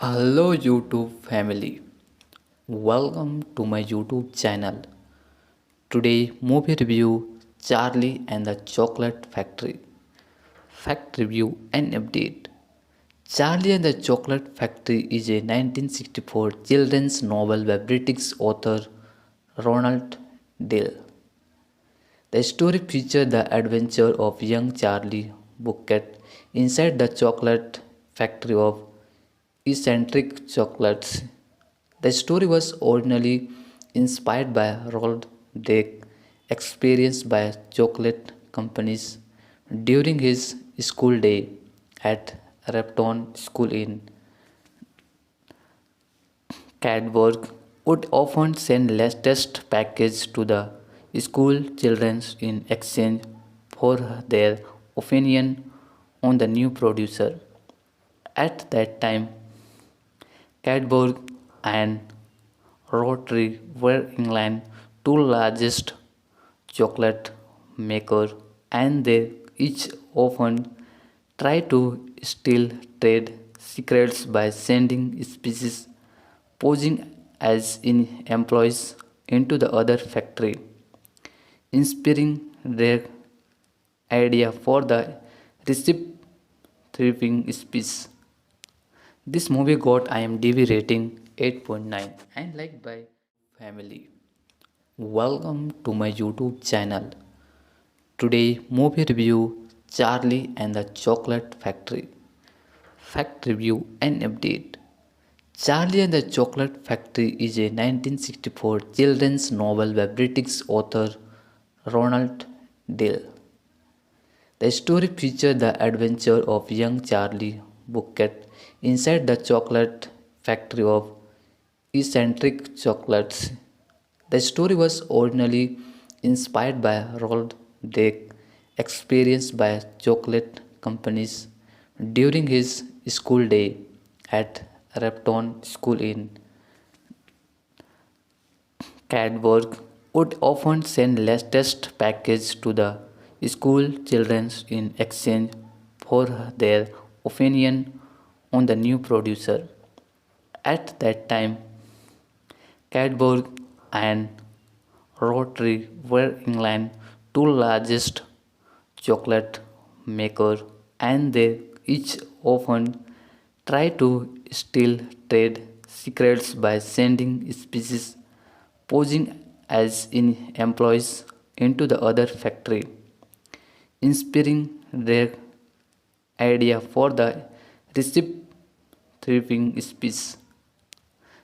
Hello YouTube family, welcome to my YouTube channel. Today movie review Charlie and the Chocolate Factory. Fact review and update. Charlie and the Chocolate Factory is a 1964 children's novel by British author Ronald Dale. The story features the adventure of young Charlie Bucket inside the chocolate factory of eccentric chocolates. The story was originally inspired by Roald Dahl's experience by chocolate companies during his school day at Repton School in Cadbury would often send latest packages to the school children in exchange for their opinion on the new producer. At that time, Cadbury and Rotary were England's two largest chocolate makers, and they each often tried to steal trade secrets by sending species posing as in employees into the other factory, inspiring their idea for the recipe thriving species. This movie got IMDb rating 8.9 and liked by family. Welcome to my YouTube channel. Today movie review Charlie and the Chocolate Factory. Fact review and update. Charlie and the Chocolate Factory is a 1964 children's novel by British author Ronald Dale. The story features the adventure of young Charlie Bucket inside the chocolate factory of eccentric chocolates. The story was originally inspired by Roald Dahl's experience by chocolate companies during his school day at Repton School in Cadbury would often send latest packages to the school children in exchange for their opinion on the new producer. At that time, Cadbury and Rotary were England's two largest chocolate makers, and they each often tried to steal trade secrets by sending species posing as in employees into the other factory, inspiring their idea for the recipe thriving species.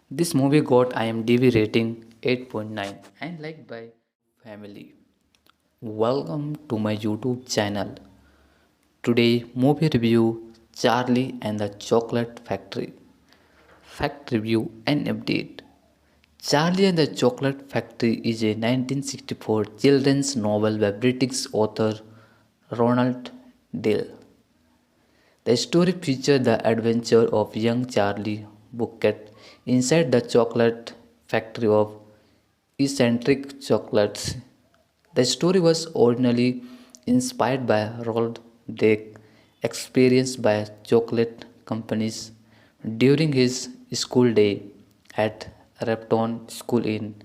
This movie got IMDb rating 8.9 and liked by family. Welcome to my YouTube channel. Today movie review Charlie and the Chocolate Factory. Fact review and update. Charlie and the Chocolate Factory is a 1964 children's novel by British author Ronald Dale. The story features the adventure of young Charlie Bucket inside the chocolate factory of eccentric chocolates. The story was originally inspired by Roald Dahl's experience by chocolate companies during his school day at Repton School in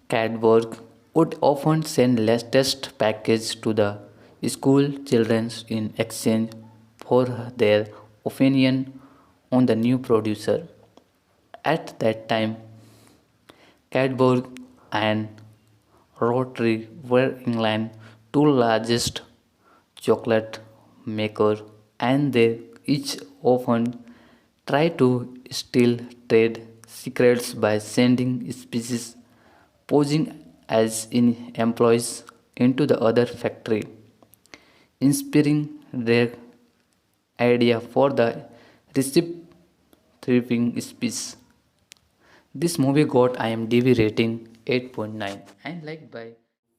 Cadbury would often send latest packages to the school children in exchange for their opinion on the new producer. At that time, Cadbury and Rotary were England's two largest chocolate makers, and they each often tried to steal trade secrets by sending species posing as in employees into the other factory, inspiring their idea for the recipe thriving species. This movie got IMDb rating 8.9 and liked by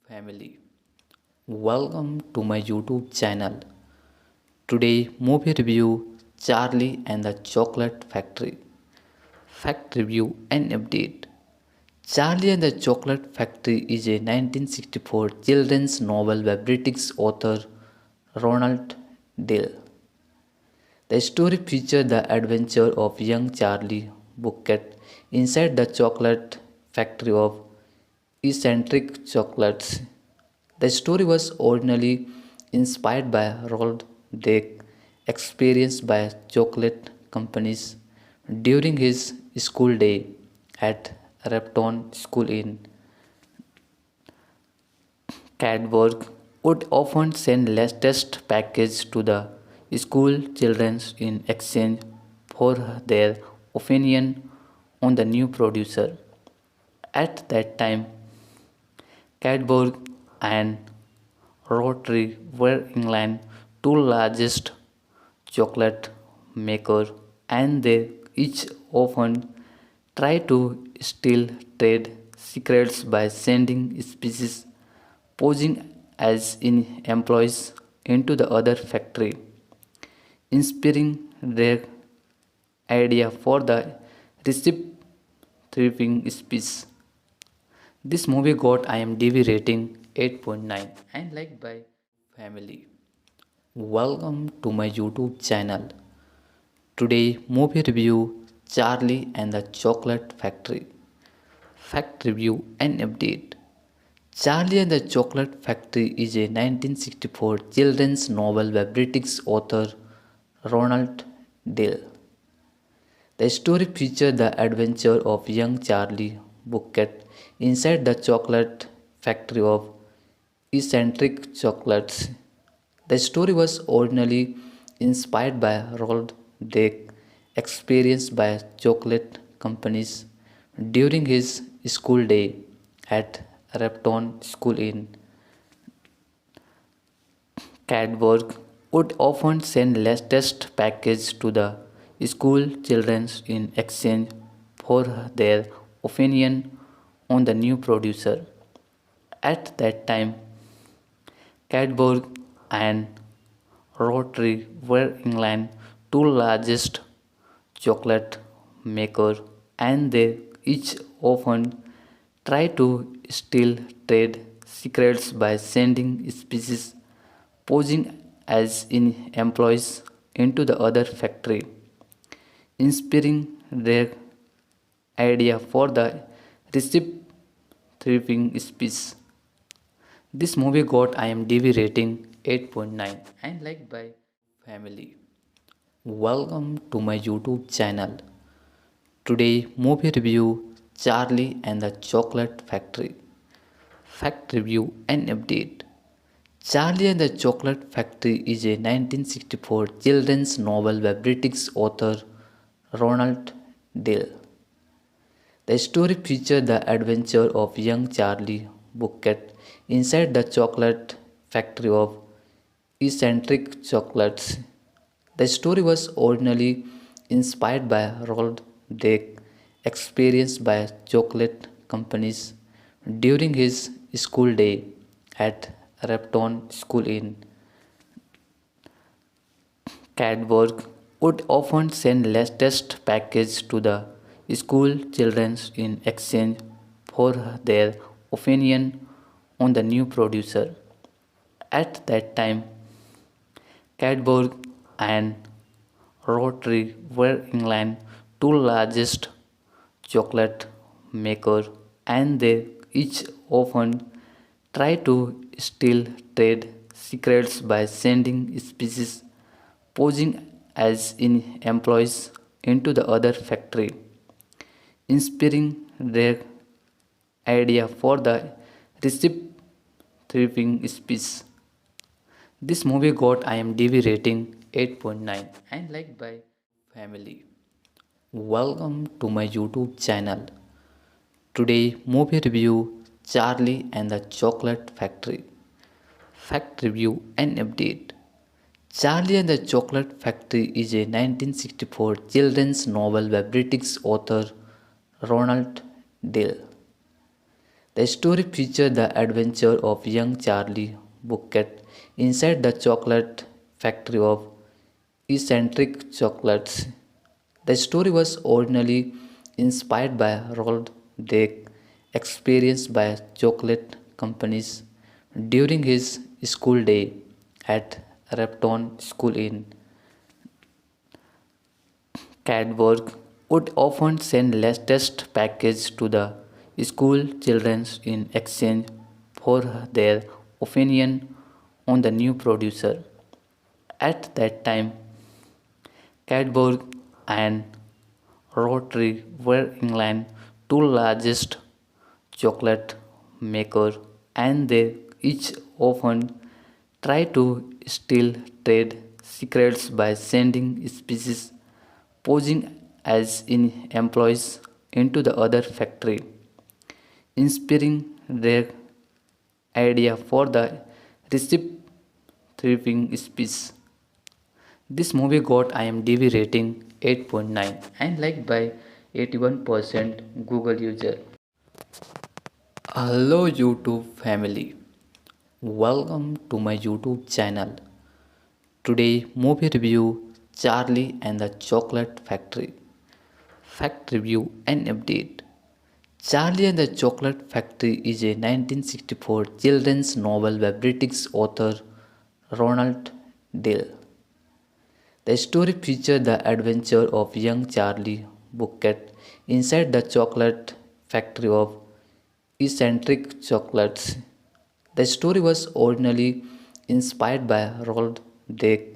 family. Welcome to my YouTube channel. Today movie review Charlie and the Chocolate Factory. Fact review and update. Charlie and the Chocolate Factory is a 1964 children's novel by British author Ronald Dale. The story features the adventure of young Charlie Bucket inside the chocolate factory of eccentric chocolates. The story was originally inspired by Roald Dahl's experience by chocolate companies during his school day at Repton School in Cadbury would often send latest package to the school children in exchange for their opinion on the new producer. At that time, Cadbury and Rotary were England's two largest chocolate makers, and they each often tried to steal trade secrets by sending species posing as in employees into the other factory, inspiring their idea for the recipe thriving species. This movie got IMDb rating 8.9 and liked by family. Welcome to my YouTube channel. Today movie review Charlie and the Chocolate Factory. Fact review and update. Charlie and the Chocolate Factory is a 1964 children's novel by British author Ronald Dahl. The story features the adventure of young Charlie Bucket inside the chocolate factory of eccentric chocolates. The story was originally inspired by Roald Dahl's experience by chocolate companies during his school day at Repton School in Cadbury would often send latest package to the school children in exchange for their opinion on the new producer. At that time, Cadbury and Rotary were England's two largest chocolate makers, and they each often tried to steal trade secrets by sending species posing as in employees into the other factory, inspiring their idea for the recipe thriving species. This movie got IMDb rating 8.9 and liked by family. Welcome to my YouTube channel. Today movie review Charlie and the Chocolate Factory. Fact review and update. Charlie and the Chocolate Factory is a 1964 children's novel by British author Ronald Dahl. The story features the adventure of young Charlie Bucket inside the chocolate factory of eccentric chocolates. The story was originally inspired by Roald Dahl's experience by chocolate companies during his school day at Repton School in Cadbury would often send latest package to the school children in exchange for their opinion on the new producer. At that time, Cadbury and Rotary were England's two largest chocolate makers, and they each often tried to steal trade secrets by sending species posing as in employees into the other factory, inspiring their idea for the recipe thriving species. This movie got IMDb rating 8.9 and liked by family. Welcome to my YouTube channel. Today movie review Charlie and the Chocolate Factory. Fact review and update. Charlie and the Chocolate Factory is a 1964 children's novel by British author Ronald Dahl. The story features the adventure of young Charlie Bucket inside the chocolate factory of eccentric chocolates. The story was originally inspired by Roald Dahl's experience by chocolate companies during his school day at Repton School in Cadbury would often send latest package to the school children in exchange for their opinion on the new producer. At that time, Cadbury and Rotary were England's two largest chocolate makers, and they each often try to steal trade secrets by sending species posing as in employees into the other factory, inspiring their idea for the recipe thriving species. This movie got IMDb rating 8.9 and liked by 81% Google user. Hello YouTube family. Welcome to my YouTube channel. Today movie review Charlie and the Chocolate Factory. Fact review and update. Charlie and the Chocolate Factory is a 1964 children's novel by British author Ronald Dale. The story features the adventure of young Charlie Bucket inside the chocolate factory of eccentric chocolates. The story was originally inspired by Roald Dahl's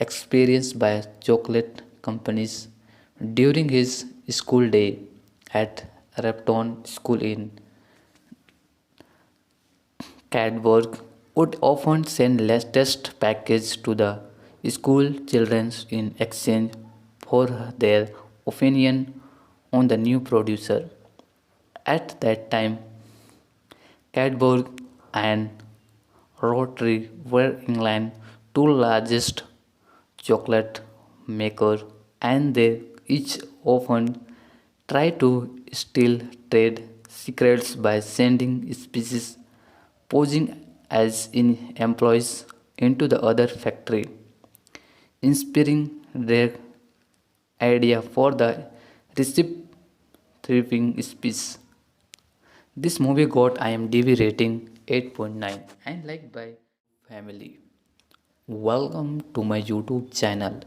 experience by chocolate companies during his school day at Repton School in Cadbury would often send latest package to the school children in exchange for their opinion on the new producer. At that time, Cadbury and Rotary were England's two largest chocolate makers, and they each often try to steal trade secrets by sending species posing as in employees into the other factory, inspiring their idea for the recipe thriving species. This movie got IMDb rating 8.9 and liked by family. Welcome to my YouTube channel.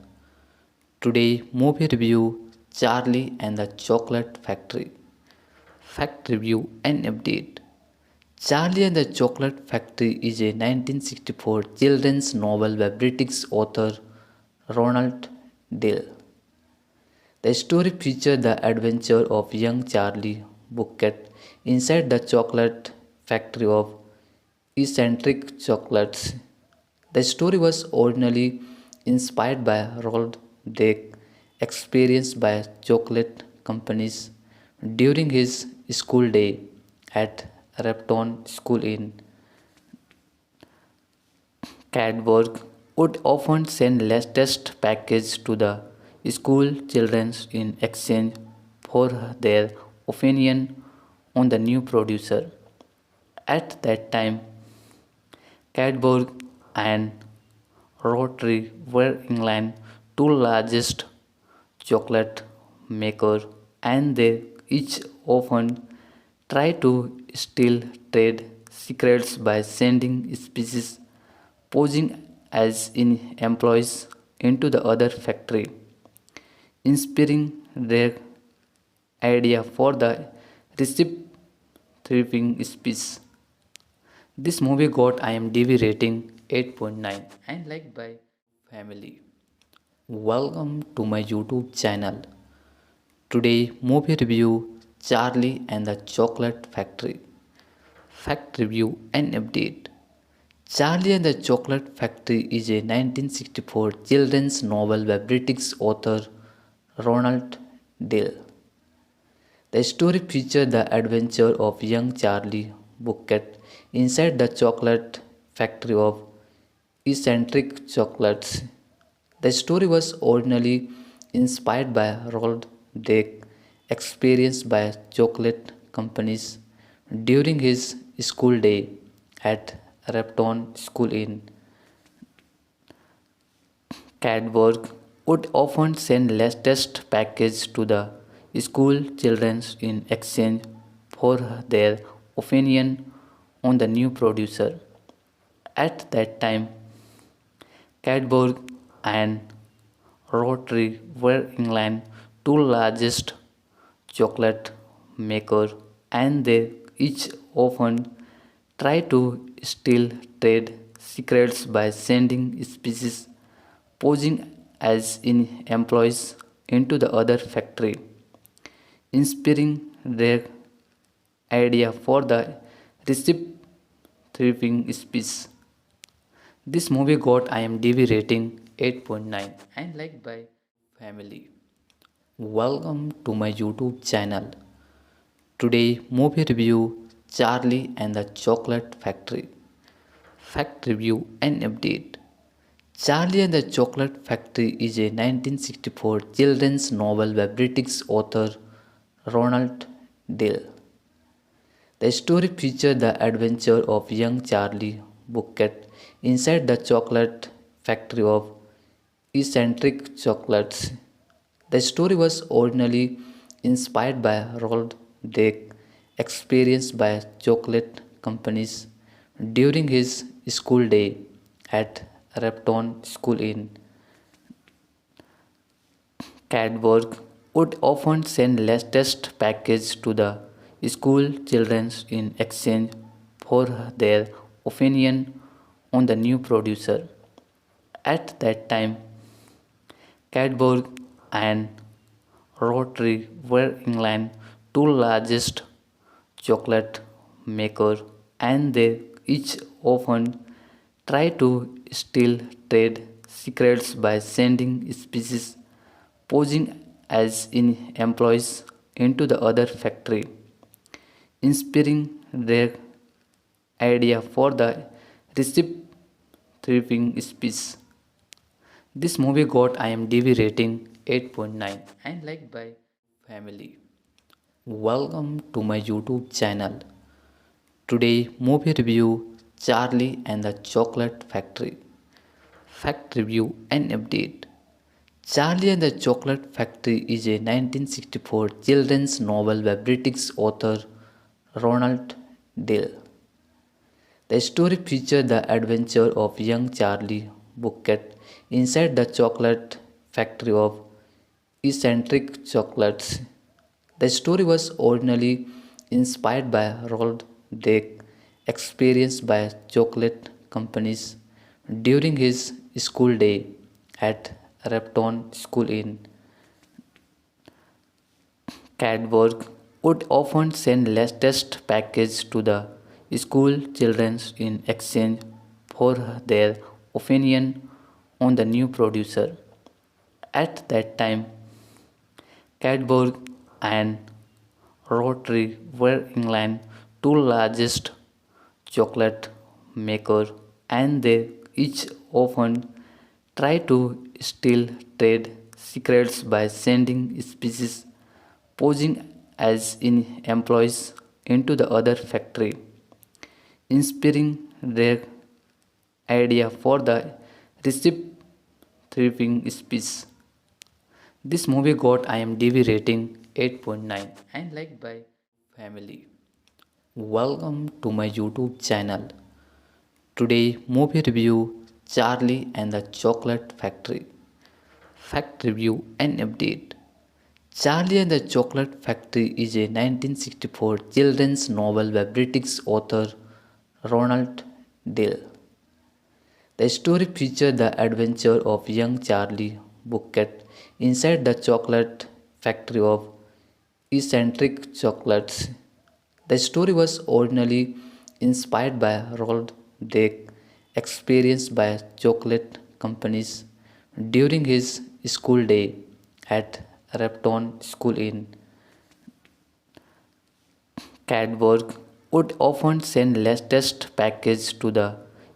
Today movie review Charlie and the Chocolate Factory. Fact review and update. Charlie and the Chocolate Factory is a 1964 children's novel by British author Ronald Dale. The story features the adventure of young Charlie Bucket inside the chocolate factory of eccentric chocolates. The story was originally inspired by Roald Dahl's experience by chocolate companies during his school day at Repton School in Cadbury would often send latest package to the school children in exchange for their opinion on the new producer. At that time, Cadbury and Rotary were England's two largest chocolate makers, and they each often try to steal trade secrets by sending species posing as in employees into the other factory, inspiring their idea for the recipe thriving species. This movie got IMDb rating 8.9 and liked by family. Welcome to my YouTube channel. Today movie review Charlie and the Chocolate Factory. Fact review and update. Charlie and the Chocolate Factory is a 1964 children's novel by British author Ronald Dale. The story features the adventure of young Charlie Bucket inside the chocolate factory of eccentric chocolates. The story was originally inspired by Roald Dahl's experience by chocolate companies during his school day at Repton School in Cadbury would often send latest package to the school children in exchange for their opinion on the new producer. At that time, Cadbury and Rotary were England's two largest chocolate maker, and they each often try to steal trade secrets by sending species posing as in employees into the other factory, inspiring their idea for the recipe thriving speech. This movie got IMDb rating 8.9 and liked by family. Welcome to my YouTube channel. Today movie review Charlie and the Chocolate Factory. Fact review and update. Charlie and the Chocolate Factory is a 1964 children's novel by British author Ronald Dahl. The story features the adventure of young Charlie Bucket inside the chocolate factory of eccentric chocolates. The story was originally inspired by Roald Dahl's experience by chocolate companies during his school day at Repton School in Cadbury would often send latest package to the school children in exchange for their opinion on the new producer. At that time, Cadbury and Rotary were England's two largest chocolate makers, and they each often tried to steal trade secrets by sending species posing as in employees into the other factory, inspiring their idea for the recipe thriving speech. This movie got IMDb rating 8.9 and liked by family. Welcome to my YouTube channel. Today movie review Charlie and the Chocolate Factory. Fact review and update. Charlie and the Chocolate Factory is a 1964 children's novel by British author Ronald Dahl. The story features the adventure of young Charlie Bucket inside the chocolate factory of eccentric chocolates. The story was originally inspired by Roald Dahl's experience by chocolate companies during his school day at Repton School in Cadbury would often send latest package to the school children in exchange for their opinion on the new producer. At that time, Cadbury and Rotary were England's two largest chocolate makers, and they each often tried to steal trade secrets by sending species posing as in employees into the other factory, inspiring their idea for the recipe thriving speech. This movie got IMDb rating 8.9 and liked by family. Welcome to my YouTube channel. Today movie review Charlie and the Chocolate Factory. Fact review and update. Charlie and the Chocolate Factory is a 1964 children's novel by British author Ronald Dahl. The story features the adventure of young Charlie Bucket inside the chocolate factory of eccentric chocolates. The story was originally inspired by Roald Dahl's experience by chocolate companies during his school day at Repton School in Cadbury would often send latest package to the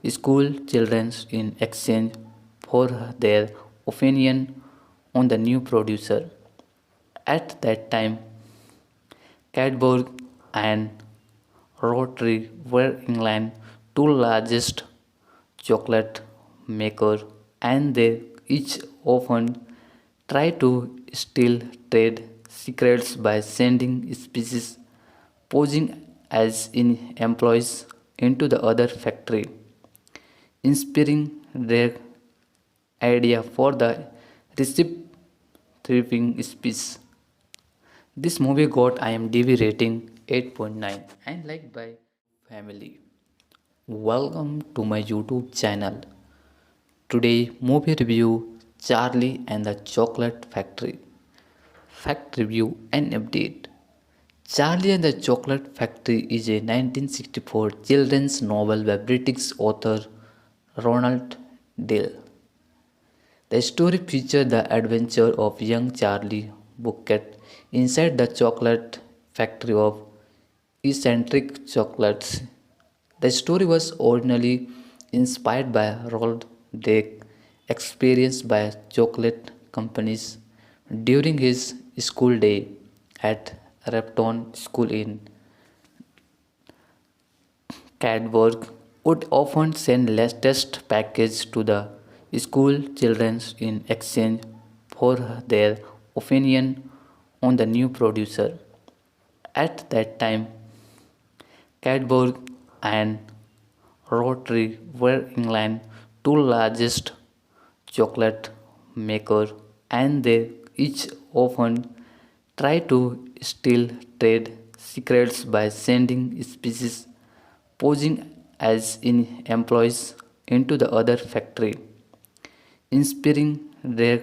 school children in exchange for their opinion on the new producer. At that time, Cadbury and Rotary were England's two largest chocolate makers, and they each often tried to steal trade secrets by sending species posing as in employees into the other factory, inspiring their idea for the recipe thriving species. This movie got IMDb rating 8.9 and liked by family. Welcome to my YouTube channel. Today movie review Charlie and the Chocolate Factory. Fact review and update. Charlie and the Chocolate Factory is a 1964 children's novel by British author Ronald Dale. The story features the adventure of young Charlie Bucket inside the chocolate factory of eccentric chocolates. The story was originally inspired by Roald Dahl's experience by chocolate companies during his school day at Repton School in Cadbury would often send latest packages to the school children in exchange for their opinion on the new producer. At that time, Cadbury and Rotary were England's two largest chocolate makers, and they each often tried to steal trade secrets by sending species posing as in employees into the other factory, inspiring their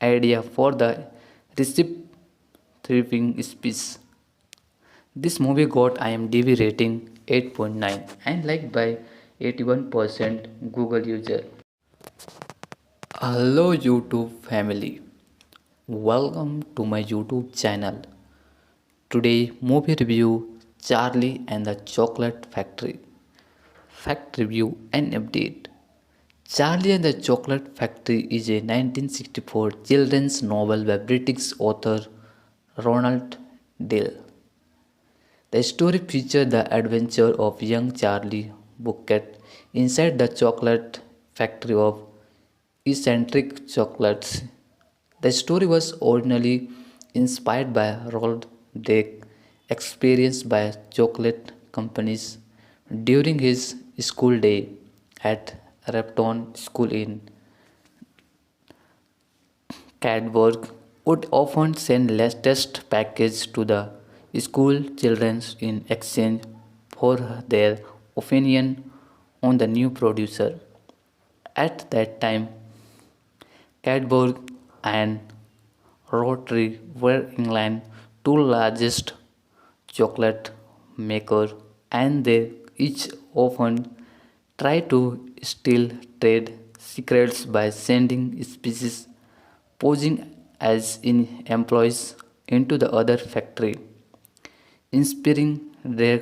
idea for the recipe thriving species. This movie got IMDb rating 8.9 and liked by 81% Google user. Hello YouTube family. Welcome to my YouTube channel. Today movie review Charlie and the Chocolate Factory. Fact review and update. Charlie and the Chocolate Factory is a 1964 children's novel by British author Ronald Dale. The story features the adventure of young Charlie Bucket inside the chocolate factory of eccentric chocolates. The story was originally inspired by Roald Dahl's experience by chocolate companies during his school day at Repton School in Cadbury would often send latest packages to the school children in exchange for their opinion on the new producer. At that time, Cadbury and Rotary were England's two largest chocolate makers, and they each often tried to steal trade secrets by sending species posing as in employees into the other factory, inspiring their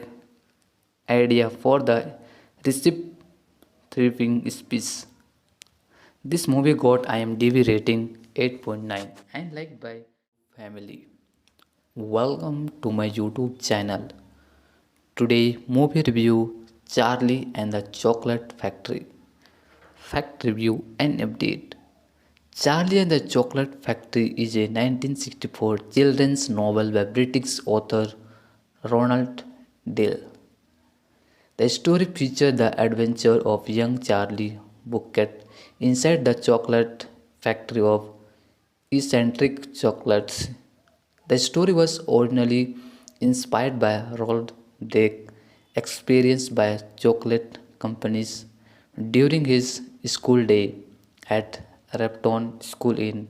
idea for the recipe thriving species. This movie got IMDb rating 8.9 and liked by family. Welcome to my YouTube channel. Today movie review Charlie and the Chocolate Factory. Fact review and update. Charlie and the Chocolate Factory is a 1964 children's novel by British author Ronald Dale. The story features the adventure of young Charlie Bucket inside the chocolate factory of eccentric chocolates. The story was originally inspired by Roald Dahl's experience by chocolate companies during his school day at Repton School in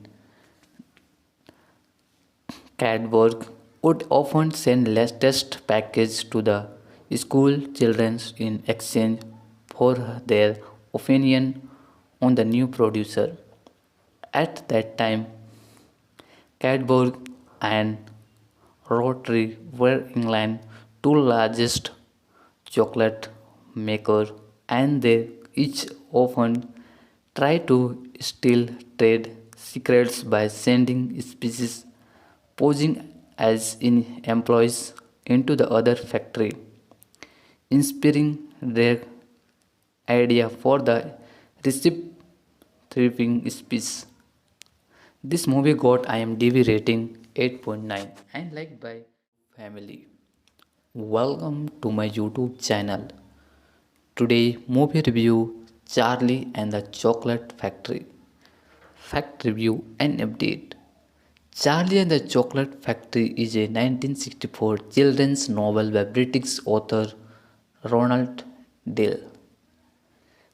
Cadbury would often send latest packages to the school children in exchange for their opinion on the new producer. At that time, Cadbury and Rotary were England's two largest chocolate makers, and they each often tried to steal trade secrets by sending species posing as in employees into the other factory, inspiring their idea for the recipe thriving species. This movie got IMDb rating 8.9 and liked by family. Welcome to my YouTube channel. Today movie review Charlie and the Chocolate Factory. Fact review and update. Charlie and the Chocolate Factory is a 1964 children's novel by British author Ronald Dale.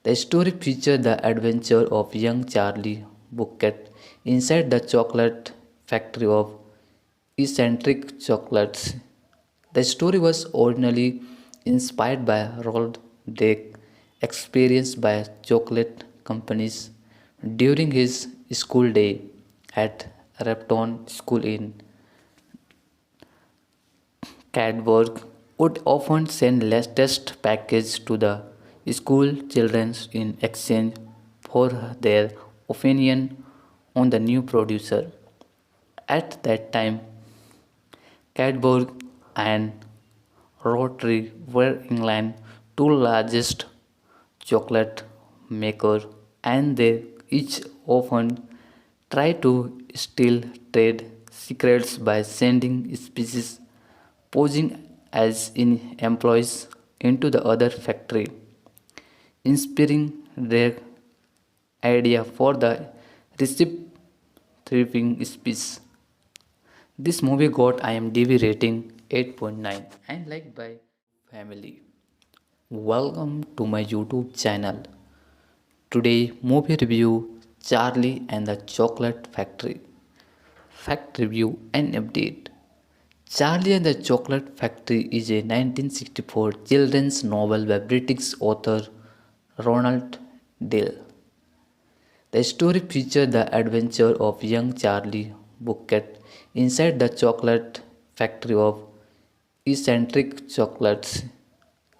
The story features the adventure of young Charlie Bucket inside the chocolate factory of eccentric chocolates. The story was originally inspired by Roald Dahl's experience by chocolate companies during his school day at Repton School in Cadbury would often send latest packages to the school children in exchange for their opinion on the new producer. At that time, Cadbury and Rotary were England's two largest chocolate makers, and they each often tried to steal trade secrets by sending species posing as in employees into the other factory, inspiring their idea for the recipe thriving species. This movie got IMDb rating 8.9 and liked by family. Welcome to my YouTube channel. Today movie review Charlie and the Chocolate Factory. Fact review and update. Charlie and the Chocolate Factory is a 1964 children's novel by British author Ronald Dale. The story features the adventure of young Charlie Bucket inside the chocolate factory of eccentric chocolates.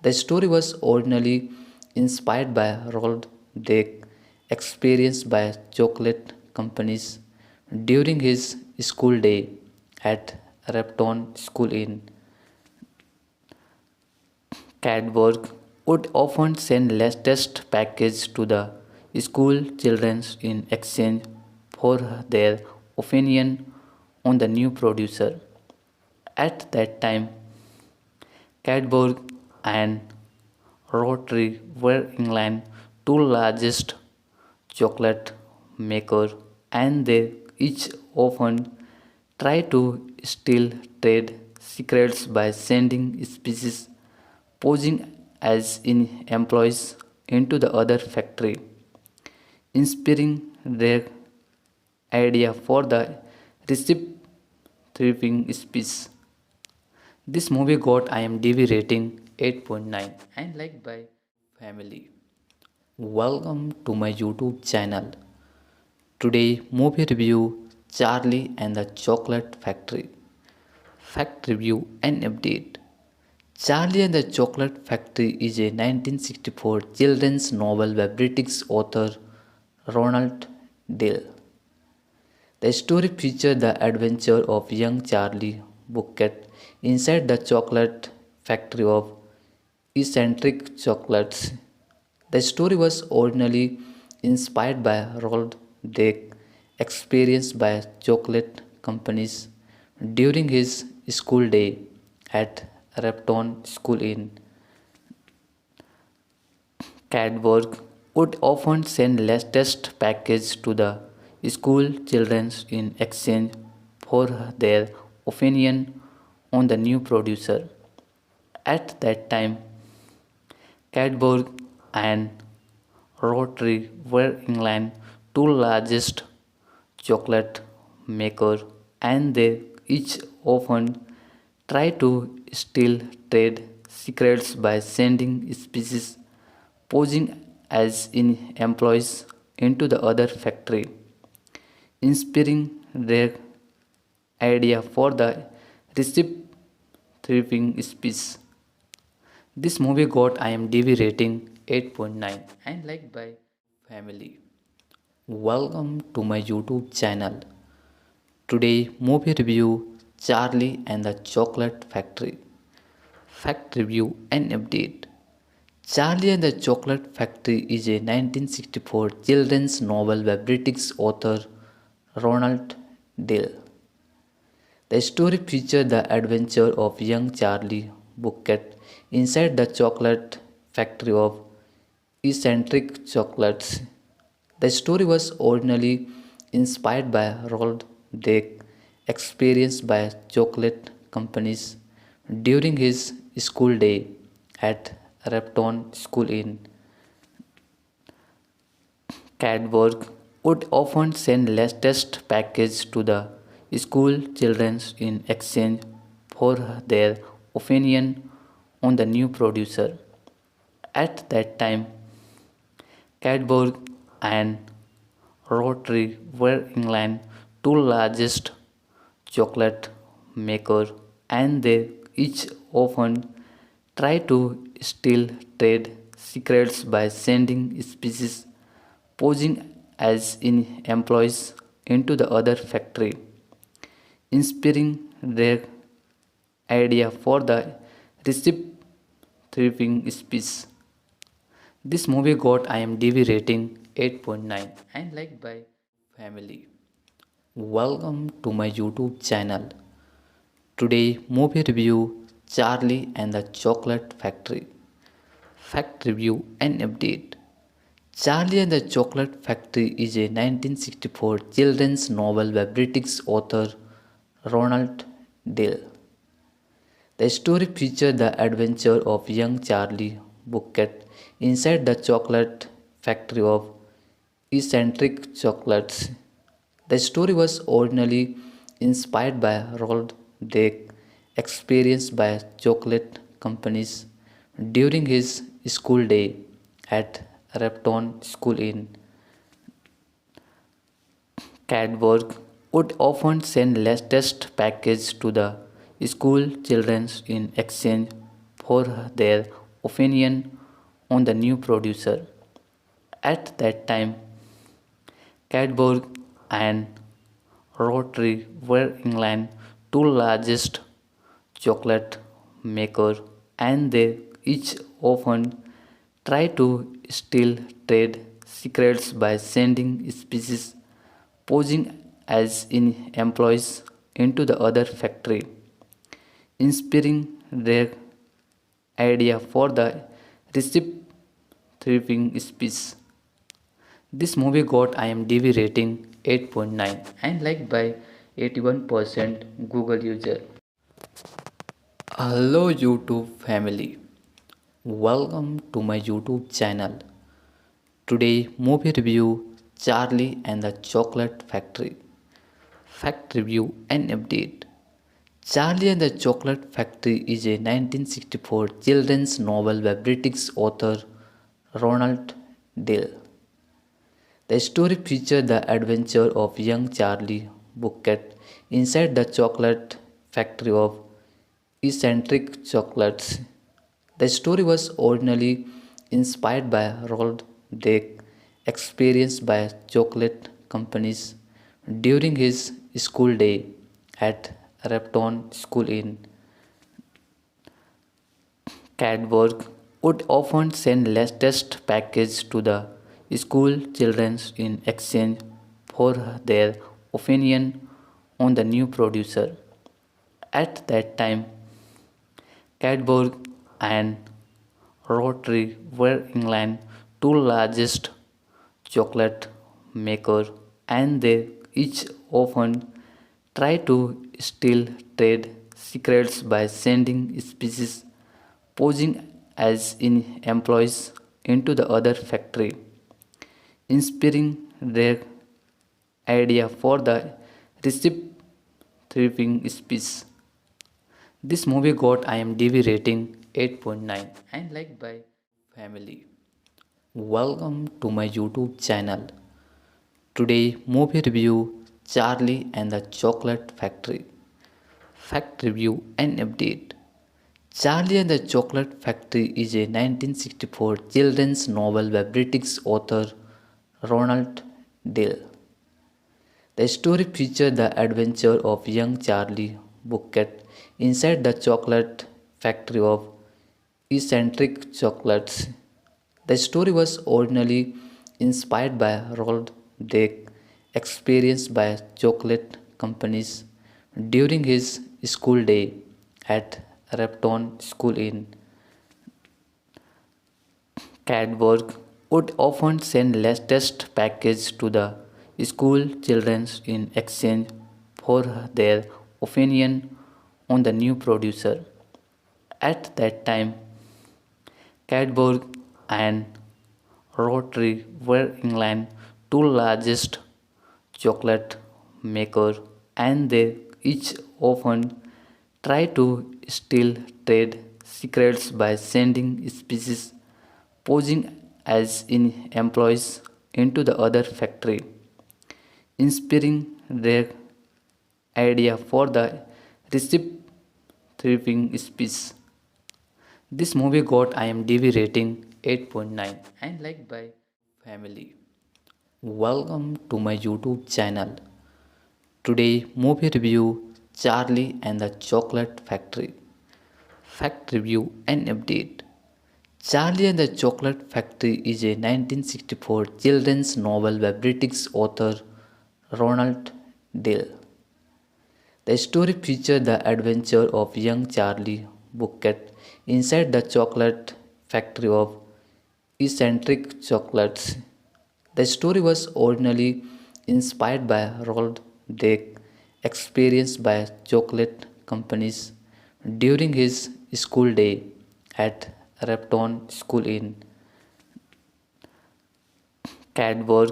The story was originally inspired by Roald Dahl's experience by chocolate companies during his school day at Repton School in Cadbury would often send latest packages to the school children in exchange for their opinion on the new producer. At that time, Cadbury and Rotary were England's two largest chocolate makers, and they each often tried to steal trade secrets by sending species posing as in employees into the other factory, inspiring their idea for the recipe thriving species. This movie got IMDb rating 8.9 and liked by family. Welcome to my YouTube channel. Today movie review Charlie and the Chocolate Factory. Fact review and update. Charlie and the Chocolate Factory is a 1964 children's novel by British author Ronald Dale. The story features the adventure of young Charlie Bucket inside the chocolate factory of eccentric chocolates. The story was originally inspired by Roald Dahl's experience by chocolate companies during his school day at Repton School in Cadbury would often send latest packages to the school children in exchange for their opinion on the new producer. At that time, Cadbury and Rotary were England's two largest chocolate makers, and they each often tried to steal trade secrets by sending species posing as in employees into the other factory, inspiring their idea for the recipe thriving species. This movie got IMDb rating 8.9 and liked by family. Welcome to my YouTube channel. Today movie review Charlie and the Chocolate Factory. Fact review and update. Charlie and the Chocolate Factory is a 1964 children's novel by British author Ronald Dale. The story features the adventure of young Charlie Bucket inside the chocolate factory of eccentric chocolates. The story was originally inspired by Roald Dahl's experienced by chocolate companies during his school day at Repton School in Cadbury would often send latest package to the school children in exchange for their opinion on the new producer. At that time, Cadbury and Rotary were England's two largest chocolate makers, and they each often tried to steal trade secrets by sending species posing as in employees into the other factory, inspiring their idea for the recipe thriving species. This movie got IMDb rating 8.9 and liked by family. Welcome to my YouTube channel. Today movie review Charlie and the Chocolate Factory. Fact review and update. Charlie and the Chocolate Factory is a 1964 children's novel by British author Ronald Dale. The story features the adventure of young Charlie Bucket inside the chocolate factory of eccentric chocolates. The story was originally inspired by Roald Dahl's experience by chocolate companies during his school day at Repton School in Cadbury would often send latest package to the school children in exchange for their opinion on the new producer. At that time, Cadbury and Rotary were England's two largest chocolate makers, and they each often tried to steal trade secrets by sending species posing as in employees into the other factory, inspiring their idea for the recipe thriving species. This movie got IMDb rating 8.9 and liked by 81% Google user. Hello YouTube family. Welcome to my YouTube channel. Today movie review Charlie and the Chocolate Factory. Fact review and update. Charlie and the Chocolate Factory is a 1964 children's novel by British author Ronald Dale. The story features the adventure of young Charlie Bucket inside the chocolate factory of eccentric chocolates. The story was originally inspired by Roald Dahl's experience by chocolate companies during his school day at Repton School in Cadbury would often send latest package to the school children in exchange for their opinion on the new producer. At that time, Cadbury and Rotary were England's two largest chocolate makers, and they each often tried to steal trade secrets by sending species posing as in employees into the other factory, inspiring their idea for the recipe thriving species. This movie got IMDb rating 8.9 and liked by family. Welcome to my YouTube channel. Today movie review Charlie and the Chocolate Factory. Fact review and update. Charlie and the Chocolate Factory is a 1964 children's novel by British author Ronald Dale. The story features the adventure of young Charlie Bucket inside the chocolate factory of eccentric chocolates. The story was originally inspired by Roald Dahl's experience by chocolate companies during his school day at Repton School in Cadbury would often send latest package to the school children in exchange for their opinion on the new producer. At that time, Cadbury and Rotary were England's two largest chocolate makers, and they each often tried to steal trade secrets by sending species posing as in employees into the other factory, inspiring their idea for the recipe thriving species. This movie got IMDb rating 8.9 and liked by family. Welcome to my YouTube channel. Today movie review Charlie and the Chocolate Factory. Fact review and update. Charlie and the Chocolate Factory is a 1964 children's novel by British author Ronald Dale. The story features the adventure of young Charlie Bucket inside the chocolate factory of eccentric chocolates. The story was originally inspired by Roald Dahl's experience by chocolate companies during his school day at Repton School in Cadbury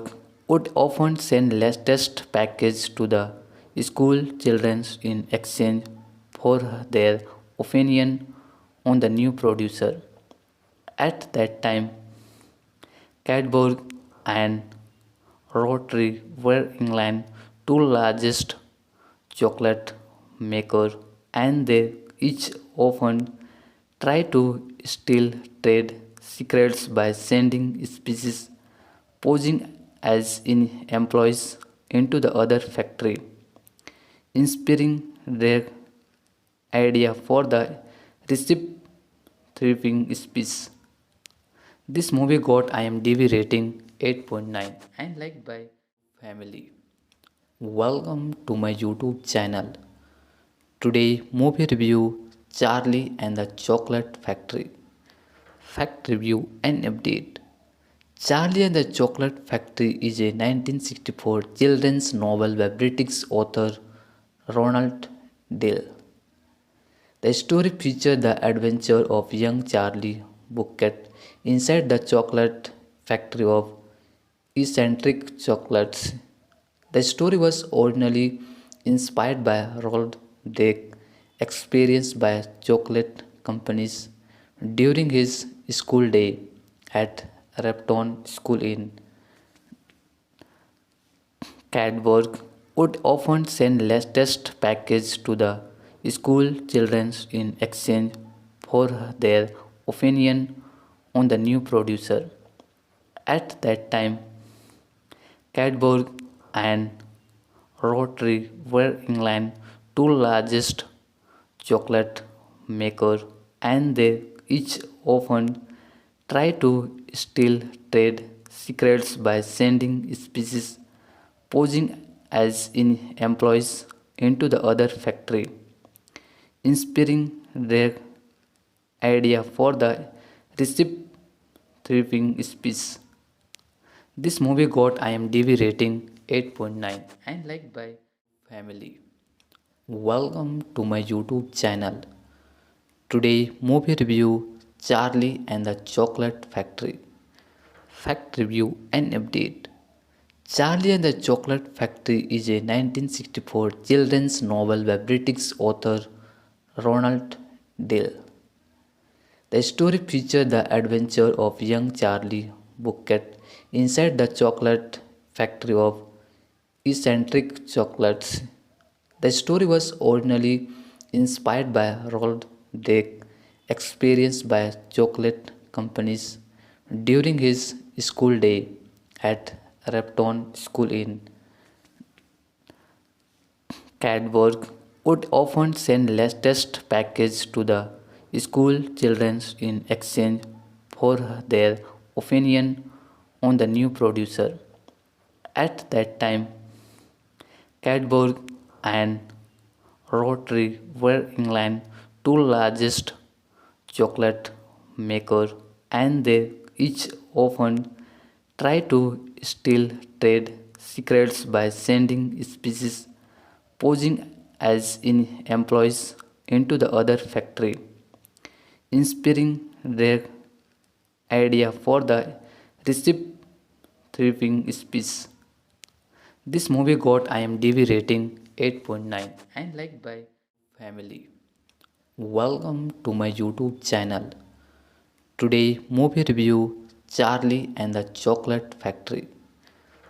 would often send latest packages to the school children in exchange for their opinion on the new producer. At that time, Cadbury and Rotary were England's two largest chocolate makers, and they each often tried to steal trade secrets by sending species posing as in employees into the other factory, inspiring their idea for the recipe thriving species. This movie got IMDb rating 8.9 and liked by family. Welcome to my YouTube channel. Today movie review Charlie and the Chocolate Factory. Fact review and update. Charlie and the Chocolate Factory is a 1964 children's novel by British author Ronald Dale. The story features the adventure of young Charlie Bucket inside the chocolate factory of eccentric chocolates. The story was originally inspired by Roald Dahl's experience by chocolate companies during his school day at Repton School in Cadbury would often send latest packages to the school children in exchange for their opinion on the new producer. At that time, Cadbury and Rotary were England's two largest chocolate makers, and they each often tried to steal trade secrets by sending species posing as in employees into the other factory, inspiring their idea for the recipe thriving species. This movie got IMDb rating 8.9 and liked by family. Welcome to my YouTube channel. Today movie review Charlie and the Chocolate Factory. Fact review and update. Charlie and the Chocolate Factory is a 1964 children's novel by British author Ronald Dale. The story features the adventure of young Charlie Bucket inside the chocolate factory of eccentric chocolates. The story was originally inspired by Roald Dahl's experience by chocolate companies during his school day at Repton School in Cadbury would often send latest packages to the school children in exchange for their opinion on the new producer. At that time, Cadbury and Rotary were England's two largest chocolate makers, and they each often tried to steal trade secrets by sending species posing as in employees into the other factory, inspiring their idea for the recipe thriving speech. This movie got IMDb rating 8.9 and liked by family. Welcome to my YouTube channel. Today movie review Charlie and the Chocolate Factory.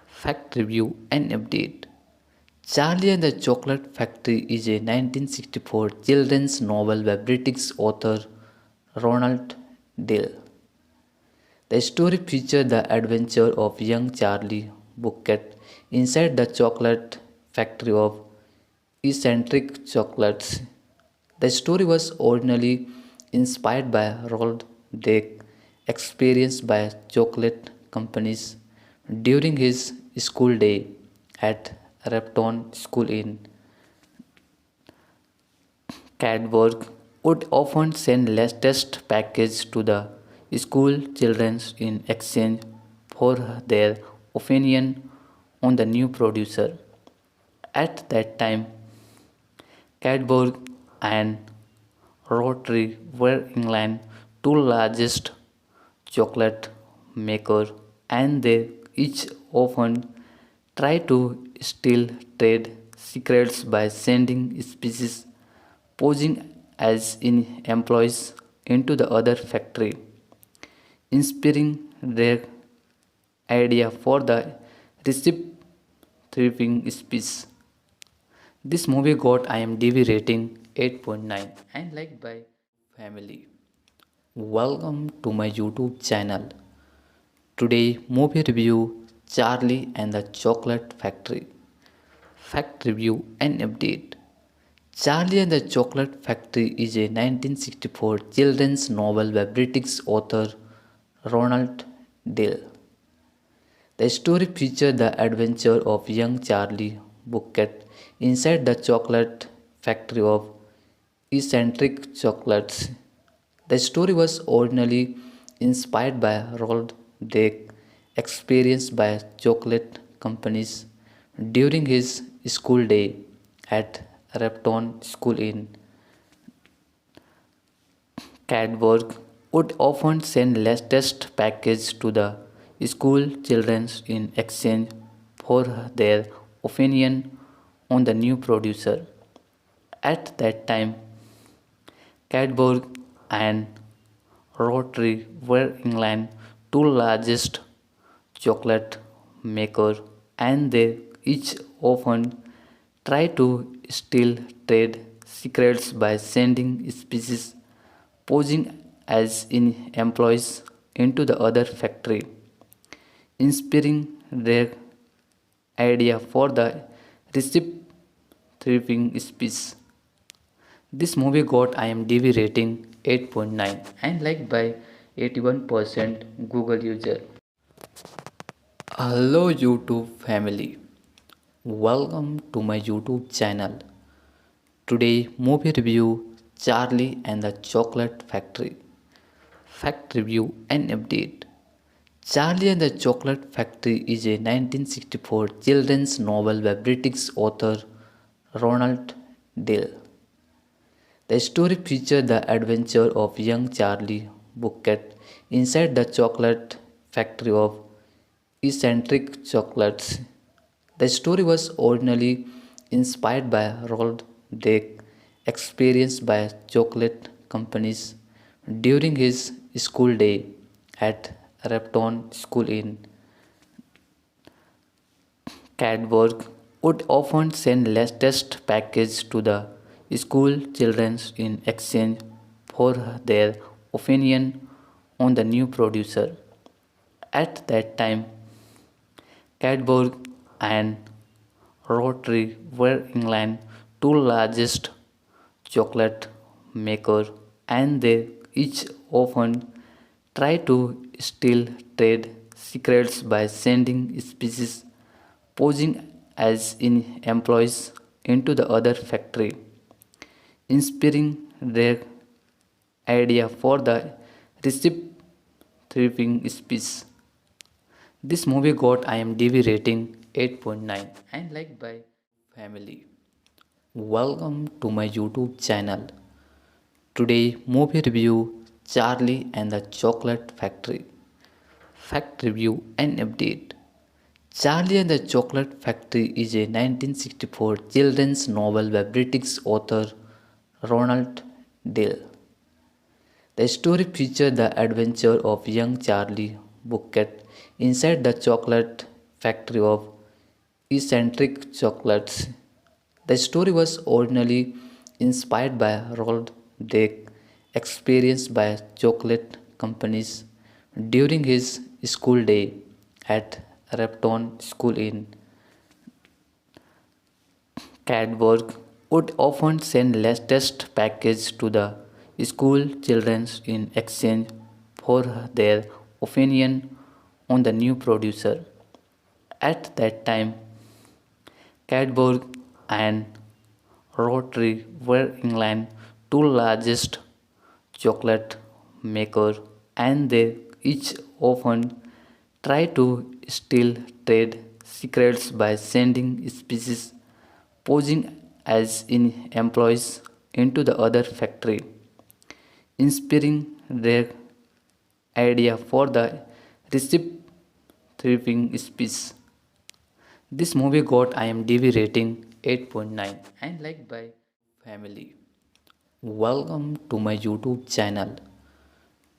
Fact review and update. Charlie and the Chocolate Factory is a 1964 children's novel by British author Ronald Dale. The story features the adventure of young Charlie Bucket inside the chocolate factory of eccentric chocolates. The story was originally inspired by Roald Dahl's experience by chocolate companies during his school day at Repton School in Cadbury would often send latest package to the school children in exchange for their opinion on the new producer. At that time, Cadbury and Rotary were England's two largest chocolate makers, and they each often tried to steal trade secrets by sending species posing as in employees into the other factory, inspiring their idea for the recipe thriving speech. This movie got IMDb rating 8.9 and liked by family. Welcome to my YouTube channel. Today movie review Charlie and the Chocolate Factory. Fact review and update. Charlie and the Chocolate Factory is a 1964 children's novel by British author Ronald Dale. The story features the adventure of young Charlie Bucket inside the chocolate factory of eccentric chocolates. The story was originally inspired by Roald Dahl's experience by chocolate companies during his school day at Repton School in Cadbury would often send latest package to the school children in exchange for their opinion on the new producer. At that time, Cadbury and Rotary were England's two largest chocolate makers, and they each often tried to steal trade secrets by sending species posing as in employees into the other factory, inspiring their idea for the recipe thriving speech. This movie got IMDb rating 8.9 and liked by 81% Google user. Hello YouTube family. Welcome to my YouTube channel. Today movie review Charlie and the Chocolate Factory. Fact review and update. Charlie and the Chocolate Factory is a 1964 children's novel by British author Ronald Dale. The story features the adventure of young Charlie Bucket inside the chocolate factory of eccentric chocolates. The story was originally inspired by Roald Dahl's experience by chocolate companies during his school day at Repton School in Cadbury would often send latest package to the school children in exchange for their opinion on the new producer. At that time, Cadbury and Rotary were England's two largest chocolate makers, and they each often tried to steal trade secrets by sending species posing as in employees into the other factory, inspiring their idea for the recipe thriving speech. This movie got IMDb rating 8.9 and liked by family. Welcome to my YouTube channel. Today, movie review Charlie and the Chocolate Factory. Fact review and update. Charlie and the Chocolate Factory is a 1964 children's novel by British author Ronald Dale. The story features the adventure of young Charlie Bucket inside the chocolate factory of eccentric chocolates. The story was originally inspired by Roald Dahl's experience by chocolate companies during his school day at Repton School in Cadbury would often send latest package to the school children in exchange for their opinion on the new producer. At that time, Cadbury and Rotary were England's two largest chocolate makers, and they each often tried to steal trade secrets by sending species posing as in employees into the other factory, inspiring their idea for the recipe thriving species. This movie got IMDb rating 8.9 and liked by family. Welcome to my YouTube channel.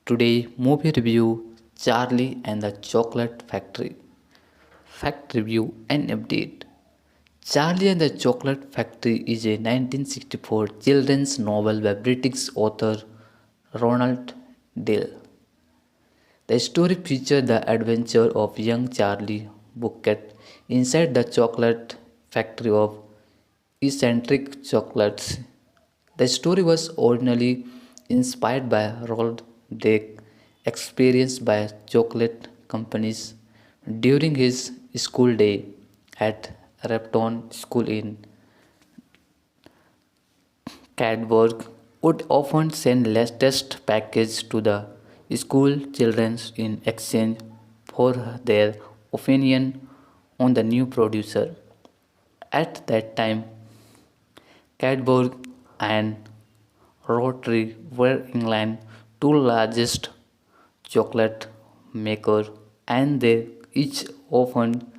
Today movie review Charlie and the Chocolate Factory. Fact review and update. Charlie and the Chocolate Factory is a 1964 children's novel by British author Ronald Dale. The story features the adventure of young Charlie Bucket inside the chocolate factory of eccentric chocolates. The story was originally inspired by Roald Dahl's experience by chocolate companies during his school day at Repton School in Cadbury would often send latest package to the school children in exchange for their opinion on the new producer. At that time, Cadbury and Rotary were England's two largest chocolate makers, and they each often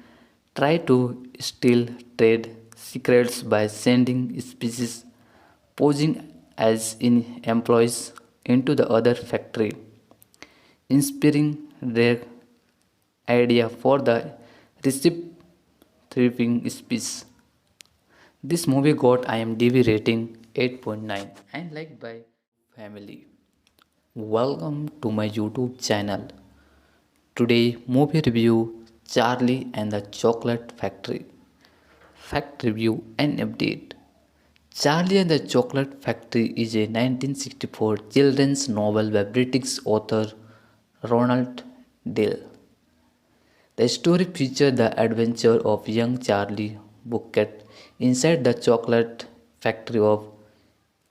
tried to steal trade secrets by sending species posing as in employees into the other factory, inspiring their idea for the recipe thriving species. This movie got IMDb rating 8.9 and liked by family. Welcome to my YouTube channel. Today movie review Charlie and the Chocolate Factory. Fact review and update. Charlie and the Chocolate Factory is a 1964 children's novel by British author Ronald Dale. The story features the adventure of young Charlie Bucket inside the chocolate factory of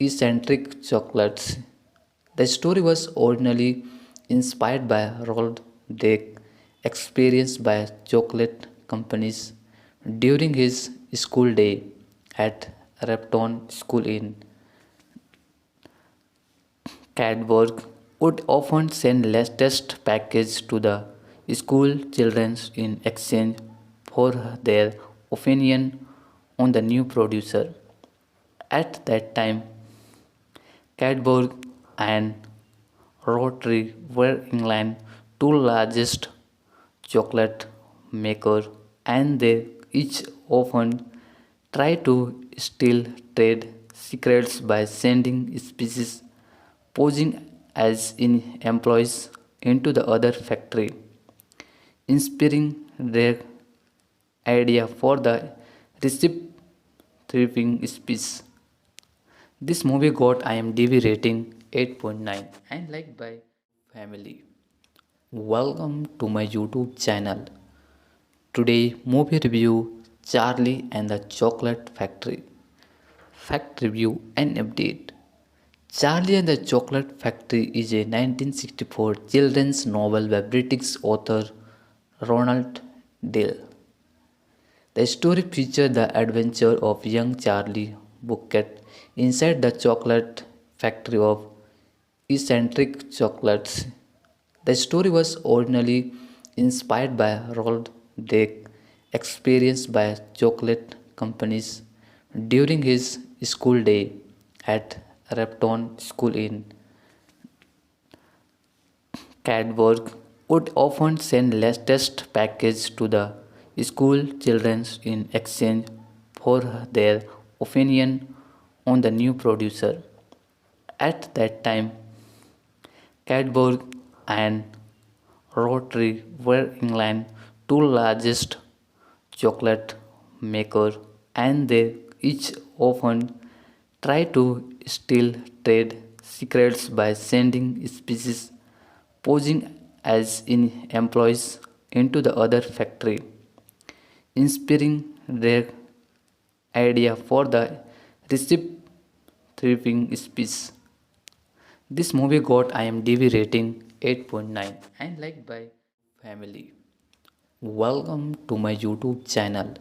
eccentric chocolates. The story was originally inspired by Roald Dahl's experience by chocolate companies during his school day at Repton School in Cadbury would often send latest package to the school children in exchange for their opinion on the new producer. At that time, Cadbury and Rotary were England's two largest chocolate makers, and they each often tried to steal trade secrets by sending species posing as in employees into the other factory, inspiring their idea for the recipe thriving species. This movie got IMDb rating 8.9 and liked by family. Welcome to my YouTube channel. Today movie review Charlie and the Chocolate Factory. Fact review and update. Charlie and the Chocolate Factory is a 1964 children's novel by British author Ronald Dale. The story features the adventure of young Charlie bouquet inside the chocolate factory of eccentric chocolates. The story was originally inspired by Roald Dahl experience by chocolate companies during his school day at Repton School in Cadbury would often send latest package to the school children in exchange for their opinion on the new producer. At that time, Cadbury and Rotary were England's two largest chocolate makers, and they each often try to steal trade secrets by sending species posing as in employees into the other factory, inspiring their idea for the recipe thriving species. This movie got IMDb rating 8.9 and liked by family. Welcome to my YouTube channel.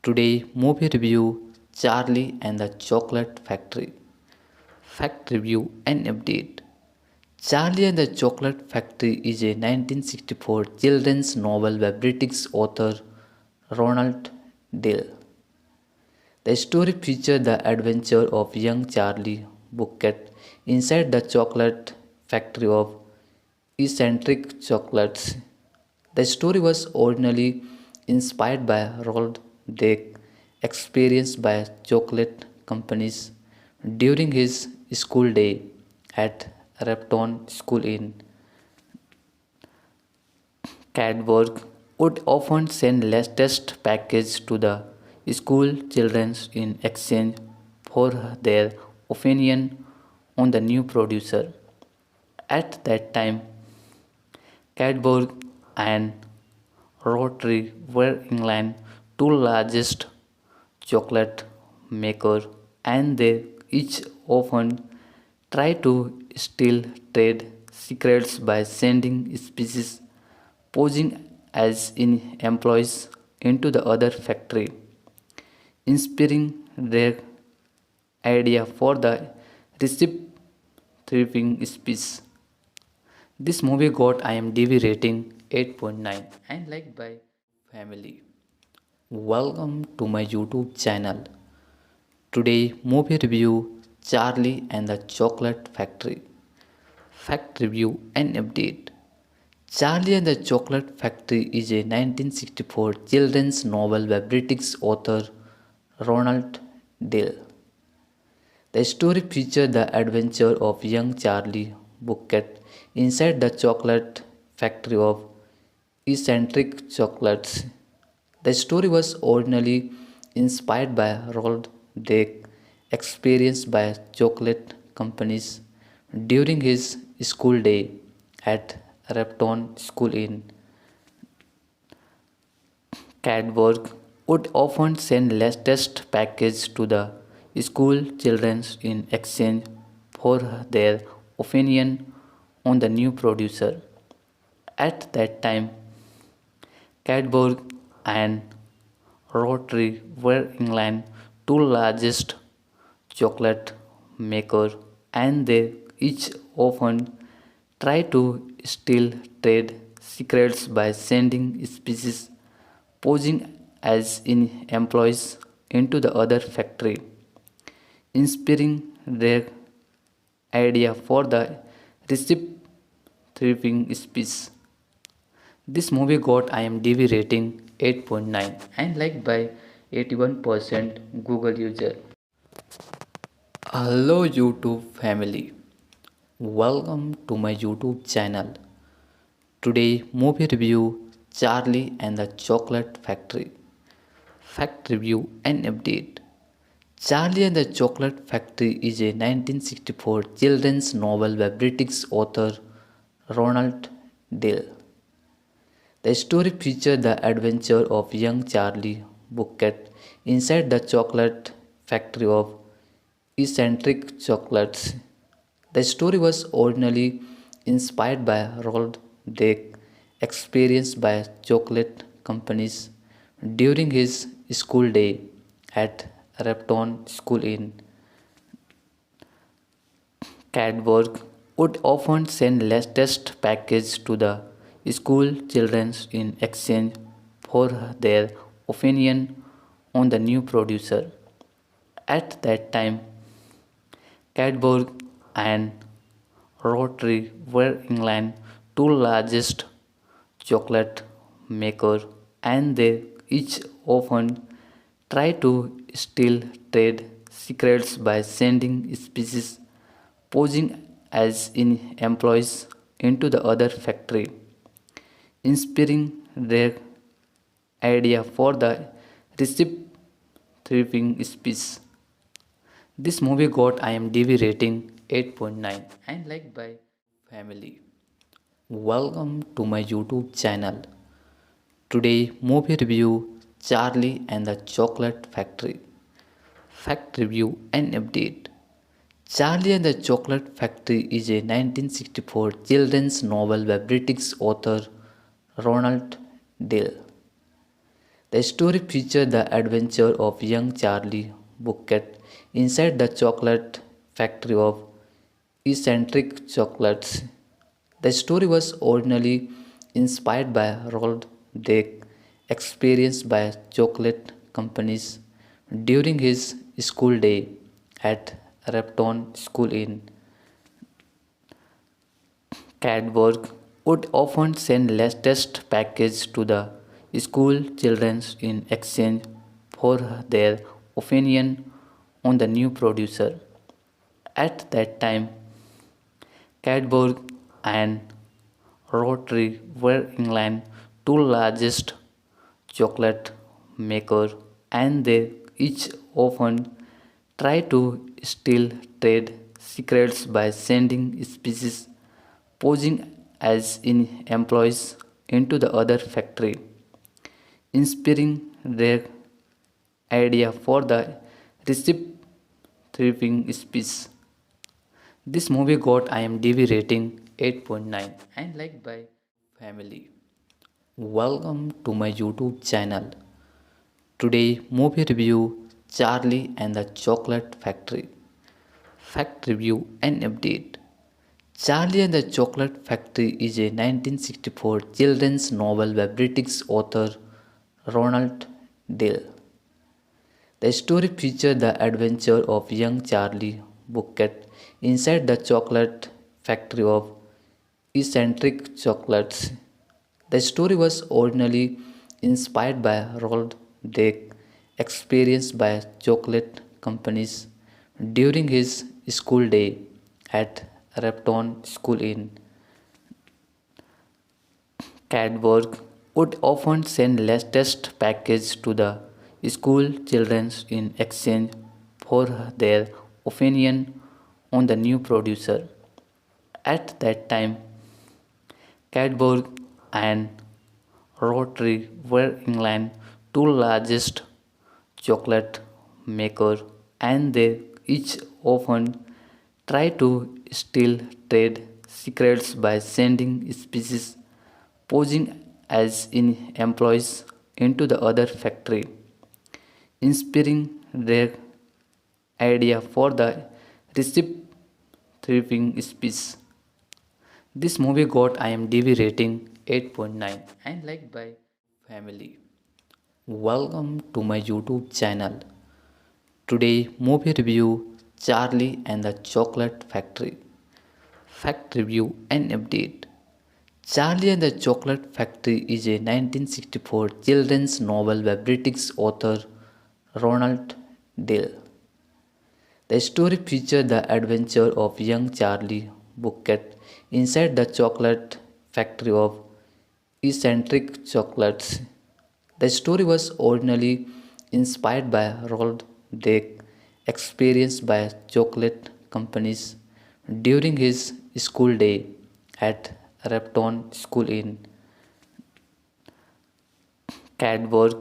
Today movie review Charlie and the Chocolate Factory. Fact review and update. Charlie and the Chocolate Factory is a 1964 children's novel by British author Ronald Dahl. The story features the adventure of young Charlie Bucket inside the chocolate factory of eccentric chocolates. The story was originally inspired by Roald Dahl experience by chocolate companies during his school day at Repton School in Cadbury would often send latest package to the school children in exchange for their opinion on the new producer. At that time, Cadbury and Rotary were England's two largest chocolate makers, and they each often try to steal trade secrets by sending species posing as in employees into the other factory, inspiring their idea for the recipe thriving species. This movie got IMDb rating 8.9 and liked by family. Welcome to my YouTube channel. Today movie review Charlie and the Chocolate Factory. Fact review and update. Charlie and the Chocolate Factory is a 1964 children's novel by British author Ronald Dahl. The story features the adventure of young Charlie Bucket inside the chocolate factory of eccentric chocolates. The story was originally inspired by Roald Dahl experience by chocolate companies during his school day at Repton School in Cadbury would often send latest package to the school children in exchange for their opinion on the new producer. At that time, Cadbury and Rotary were England's two largest chocolate makers, and they each often try to steal trade secrets by sending species posing as in employees into the other factory, inspiring their idea for the recipe thriving species. This movie got IMDb rating 8.9 and liked by 81% Google user. Hello YouTube family. Welcome to my YouTube channel. Today movie review Charlie and the Chocolate Factory. Fact review and update. Charlie and the Chocolate Factory is a 1964 children's novel by British author Ronald Dahl. The story features the adventure of young Charlie Bucket inside the chocolate factory of eccentric chocolates. The story was originally inspired by Roald Dahl experience by chocolate companies during his school day at Repton School in Cadbury would often send latest package to the school children in exchange for their opinion on the new producer. At that time, Cadbury and Rotary were England's two largest chocolate makers, and they each often tried to steal trade secrets by sending species posing as in employees into the other factory, inspiring their idea for the recipe thriving species. This movie got IMDb rating 8.9 and liked by family. Welcome to my YouTube channel. Today movie review Charlie and the Chocolate Factory. Fact review and update. Charlie and the Chocolate Factory is a 1964 children's novel by British author Ronald Dale. The story features the adventure of young Charlie Bucket inside the chocolate factory of eccentric chocolates. The story was originally inspired by Roald Dahl's experience by chocolate companies during his school day at Repton School in Cadbury would often send latest package to the school children in exchange for their opinion on the new producer. At that time, Cadbury and Rotary were England's two largest chocolate makers, and they each often tried to steal trade secrets by sending species posing as in employees into the other factory, inspiring their idea for the recipe thriving species. This movie got IMDb rating 8.9 and liked by family. Welcome to my YouTube channel. Today movie review Charlie and the Chocolate Factory. Fact review and update. Charlie and the Chocolate Factory is a 1964 children's novel by British author Ronald Dale. The story features the adventure of young Charlie Bucket inside the chocolate factory of eccentric chocolates. The story was originally inspired by Roald Dahl's experience by chocolate companies during his school day at Repton School in Cadbury would often send latest package to the school children in exchange for their opinion on the new producer. At that time, Cadbury and Rotary were England's two largest chocolate makers, and they each often tried to steal trade secrets by sending species posing as in employees into the other factory, inspiring their idea for the recipe thriving species. This movie got IMDb rating 8.9 and liked by family. Welcome to my YouTube channel. Today movie review Charlie and the Chocolate Factory. Fact review and update. Charlie and the Chocolate Factory is a 1964 children's novel by British author Ronald Dale. The story features the adventure of young Charlie Bucket inside the chocolate factory of eccentric chocolates. The story was originally inspired by Roald Dahl's experience by chocolate companies during his school day at Repton School in Cadbury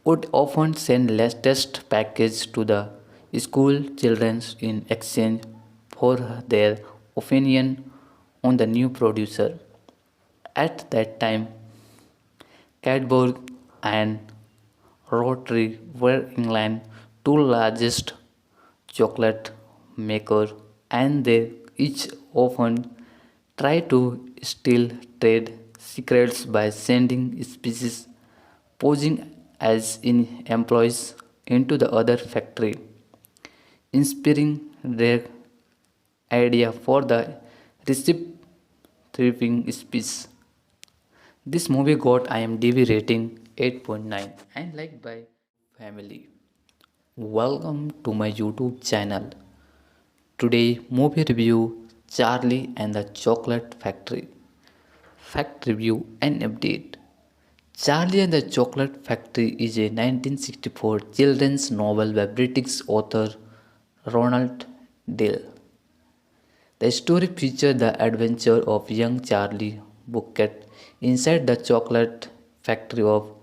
would often send latest package to the school children in exchange for their opinion on the new producer. At that time, Cadbury and Rotary were England's two largest chocolate maker, and they each often try to steal trade secrets by sending species posing as in employees into the other factory, inspiring their idea for the recipe thriving species. This movie got IMDb rating 8.9 and liked by family. Welcome to my YouTube channel. Today movie review Charlie and the Chocolate Factory. Fact review and update. Charlie and the Chocolate Factory is a 1964 children's novel by British author Ronald Dale. The story features the adventure of young Charlie Bucket inside the chocolate factory of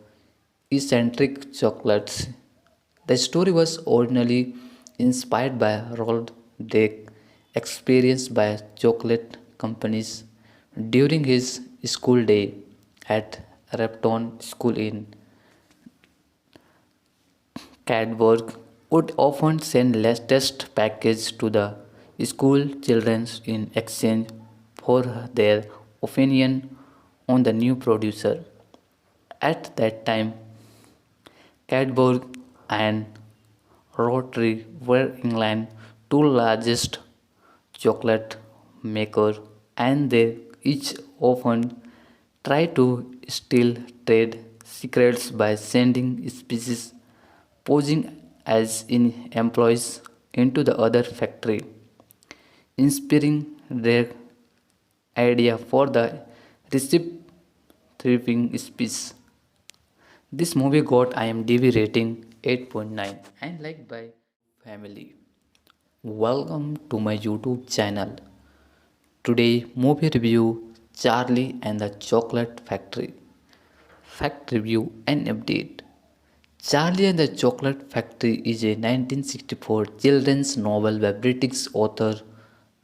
eccentric chocolates. The story was originally inspired by Roald Dahl's experience by chocolate companies during his school day at Repton School in Cadbury would often send latest packages to the school children in exchange for their opinion on the new producer. At that time, Cadbury and Rotary were England's two largest chocolate makers, and they each often tried to steal trade secrets by sending species posing as in employees into the other factory, inspiring their idea for the recipe thriving species. This movie got IMDb rating 8.9 and liked by family. Welcome to my YouTube channel. Today movie review Charlie and the Chocolate Factory. Fact review and update. Charlie and the Chocolate Factory is a 1964 children's novel by British author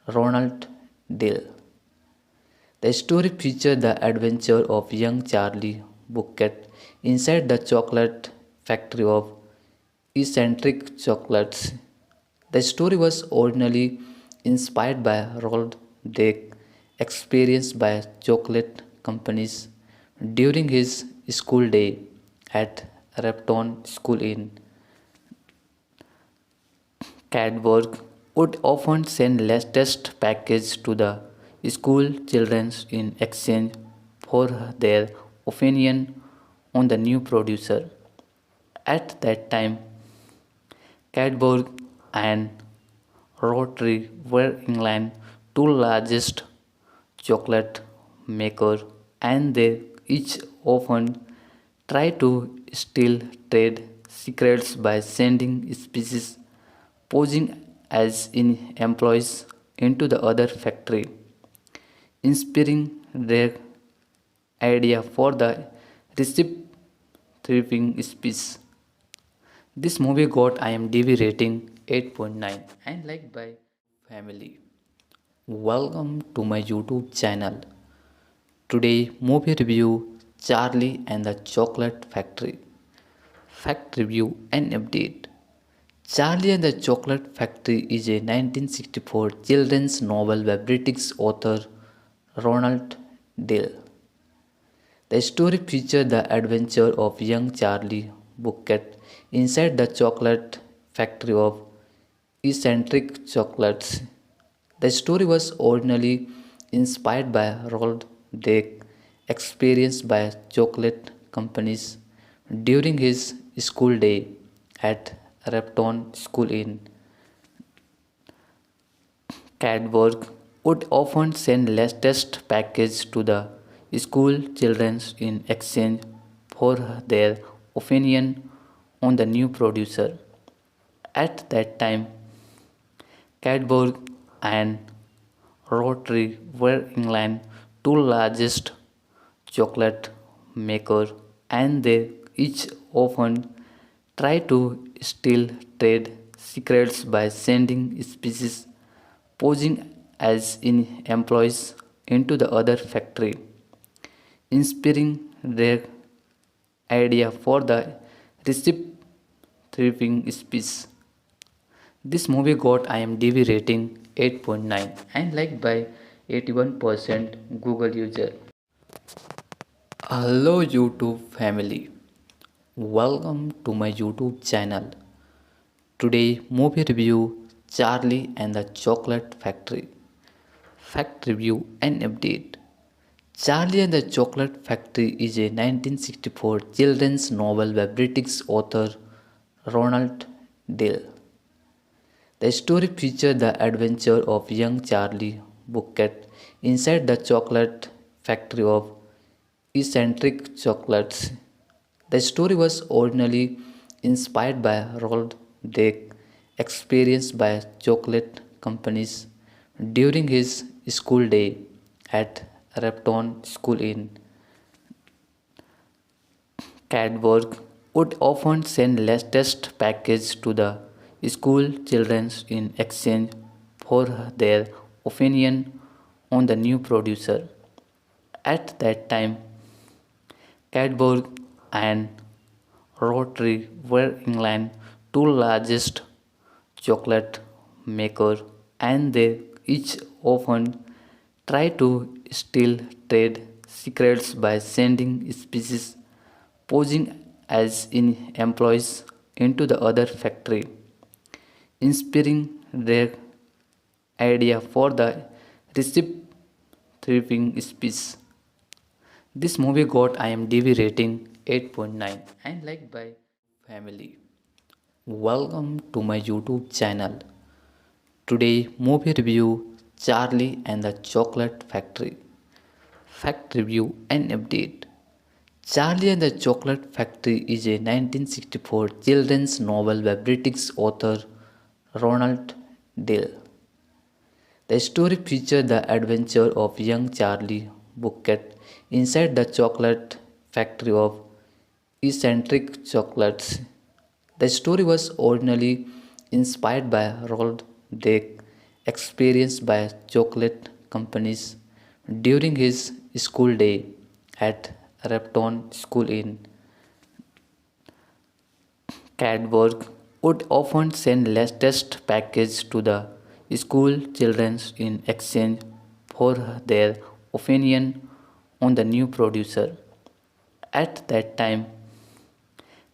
Ronald Dale. The story features the adventure of young Charlie Bucket inside the chocolate factory of eccentric chocolates. The story was originally inspired by Roald Dahl's experience by chocolate companies during his school day at Repton School in Cadbury would often send latest packages to the school children in exchange for their opinion on the new producer. At that time, Cadbury and Rotary were England's two largest chocolate makers, and they each often tried to steal trade secrets by sending species posing as in employees into the other factory, inspiring their idea for the recipe thriving species. This movie got IMDb rating 8.9 and liked by family. Welcome to my YouTube channel. Today movie review Charlie and the Chocolate Factory. Fact review and update. Charlie and the Chocolate Factory is a 1964 children's novel by British author Ronald Dale. The story features the adventure of young Charlie Bucket inside the chocolate factory of eccentric chocolates. The story was originally inspired by Roald Dahl's experience by chocolate companies during his school day at Repton School in Cadbury would often send latest packages to the school children in exchange for their opinion on the new producer. At that time, Cadbury and Rotary were England's two largest chocolate makers, and they each often tried to steal trade secrets by sending species posing as in employees into the other factory, inspiring their idea for the recipe thriving species. This movie got IMDb rating 8.9 and liked by 81% Google user. Hello YouTube family. Welcome to my YouTube channel. Today movie review Charlie and the Chocolate Factory. Fact review and update. Charlie and the Chocolate Factory is a 1964 children's novel by British author Ronald Dale. The story features the adventure of young Charlie Bucket inside the chocolate factory of eccentric chocolates. The story was originally inspired by Roald Dahl's experience by chocolate companies during his school day at Repton School in Cadbury would often send latest packages to the school children in exchange for their opinion on the new producer. At that time, Cadbury and Rotary were England's two largest chocolate makers, and they each often tried to steal trade secrets by sending species posing as in employees into the other factory, inspiring their idea for the recipe thriving species. This movie got IMDb rating 8.9 and liked by family. Welcome to my YouTube channel. Today movie review Charlie and the Chocolate Factory. Fact review and update. Charlie and the Chocolate Factory is a 1964 children's novel by British author Ronald Dale. The story features the adventure of young Charlie Bucket inside the chocolate factory of eccentric chocolates. The story was originally inspired by Roald Dahl's experience by chocolate companies during his school day at Repton School in Cadbury would often send latest packages to the school children in exchange for their opinion on the new producer. At that time,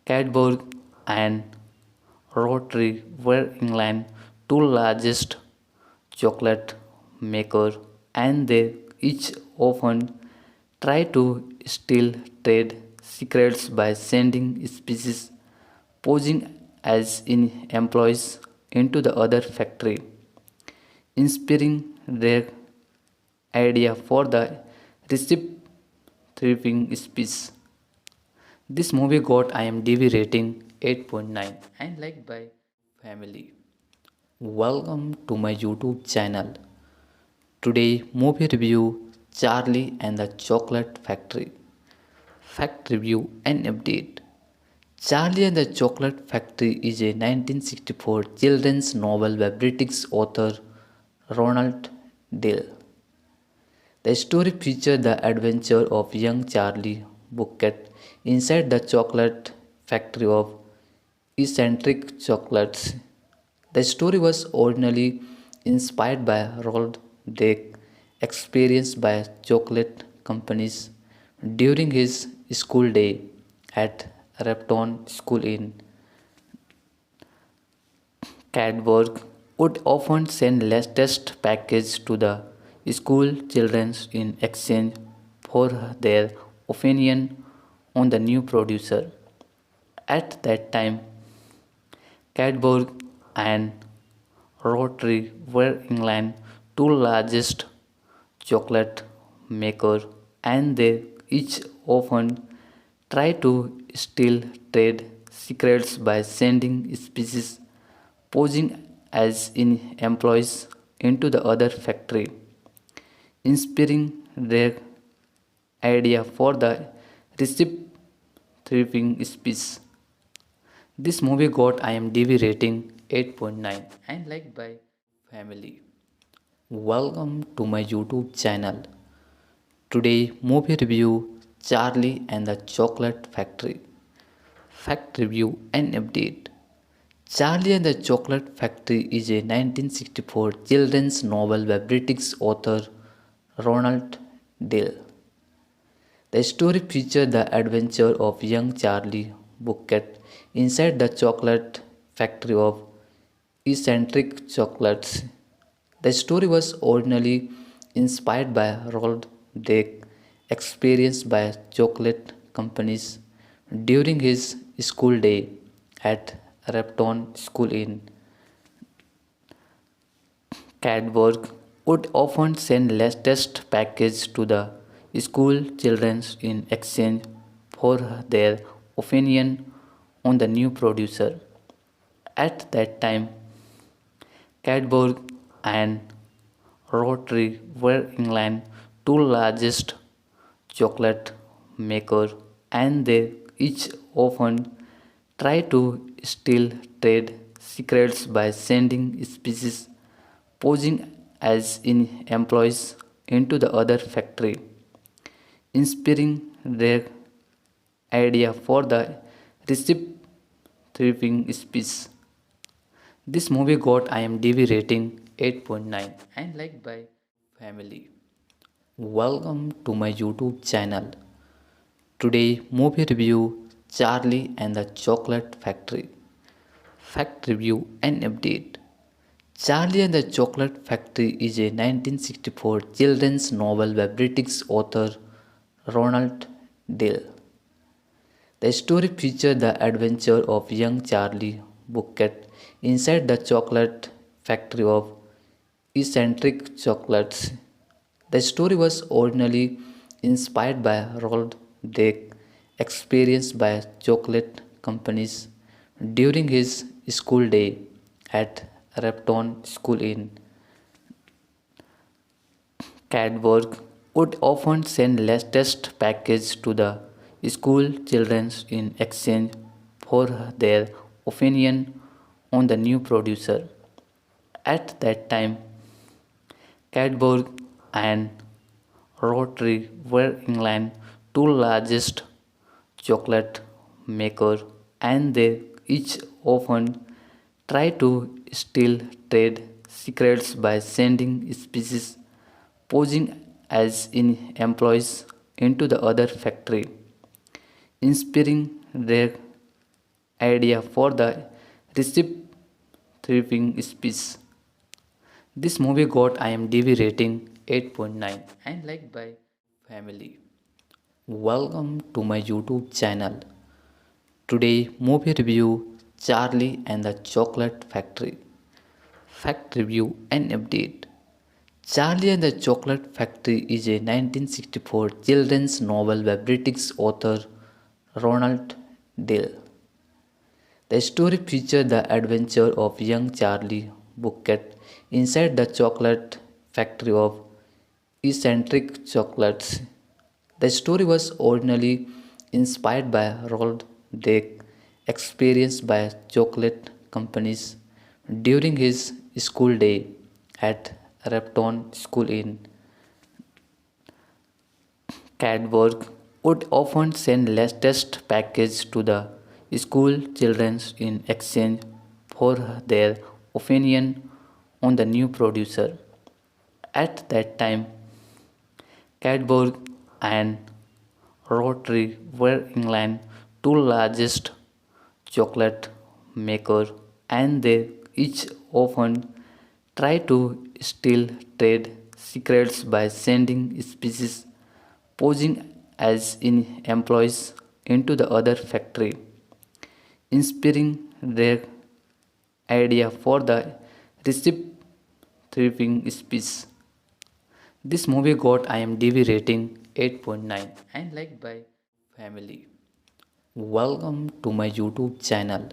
Cadbury and Rotary were England's two largest chocolate makers, and they each often tried to steal trade secrets by sending species posing as in employees into the other factory, inspiring their idea for the recipe thriving species. This movie got IMDb rating 8.9 and liked by family. Welcome to my YouTube channel. Today movie review Charlie and the Chocolate Factory. Fact review and update. Charlie and the Chocolate Factory is a 1964 children's novel by British author Ronald Dale. The story features the adventure of young Charlie Bucket inside the chocolate factory of eccentric chocolates. The story was originally inspired by Roald Dahl's experience by chocolate companies during his school day at Repton School in Cadbury would often send latest packages to the school children in exchange for their opinion on the new producer. At that time, Cadbury and Rotary were England's two largest chocolate makers, and they each often tried to steal trade secrets by sending species posing as in employees into the other factory, inspiring their idea for the recipe thriving species. This movie got IMDb rating 8.9 and liked by family. Welcome to my YouTube channel. Today movie review Charlie and the Chocolate Factory. Fact review and update. Charlie and the Chocolate Factory is a 1964 children's novel by British author Ronald Dale. The story features the adventure of young Charlie Bucket inside the chocolate factory of eccentric chocolates. The story was originally inspired by Roald Dahl's experience by chocolate companies during his school day at Repton School in Cadbury would often send latest package to the school children in exchange for their opinion on the new producer. At that time, Cadbury and Rotary were England's two largest chocolate makers, and they each often tried to steal trade secrets by sending species posing as in employees into the other factory, inspiring their idea for the recipe thriving species. This movie got IMDb rating 8.9 and liked by family. Welcome to my YouTube channel. Today movie review Charlie and the Chocolate Factory. Fact review and update. Charlie and the Chocolate Factory is a 1964 children's novel by British author Ronald Dale. The story features the adventure of young Charlie Bucket inside the chocolate factory of eccentric chocolates. The story was originally inspired by Roald Dahl's experience by chocolate companies during his school day at Repton School in Cadbury would often send latest package to the school children in exchange for their opinion on the new producer. At that time, Cadbury and Rotary were England's two largest chocolate makers, and they each often tried to steal trade secrets by sending species posing as in employees into the other factory, inspiring their idea for the recipe thriving species. This movie got IMDb rating 8.9 and liked by family. Welcome to my YouTube channel. Today movie review Charlie and the Chocolate Factory. Fact review and update. Charlie and the Chocolate Factory is a 1964 children's novel by British author Ronald Dale. The story features the adventure of young Charlie Bucket inside the chocolate factory of eccentric chocolates. The story was originally inspired by Roald Dahl's experience by chocolate companies during his school day at Repton School in Cadbury would often send latest package to the school children in exchange for their opinion on the new producer. At that time, Cadbury and Rotary were England's two largest chocolate makers, and they each often tried to steal trade secrets by sending species posing as in employees into the other factory, inspiring their idea for the recipe thriving species. This movie got IMDb rating 8.9 and liked by family. Welcome to my YouTube channel.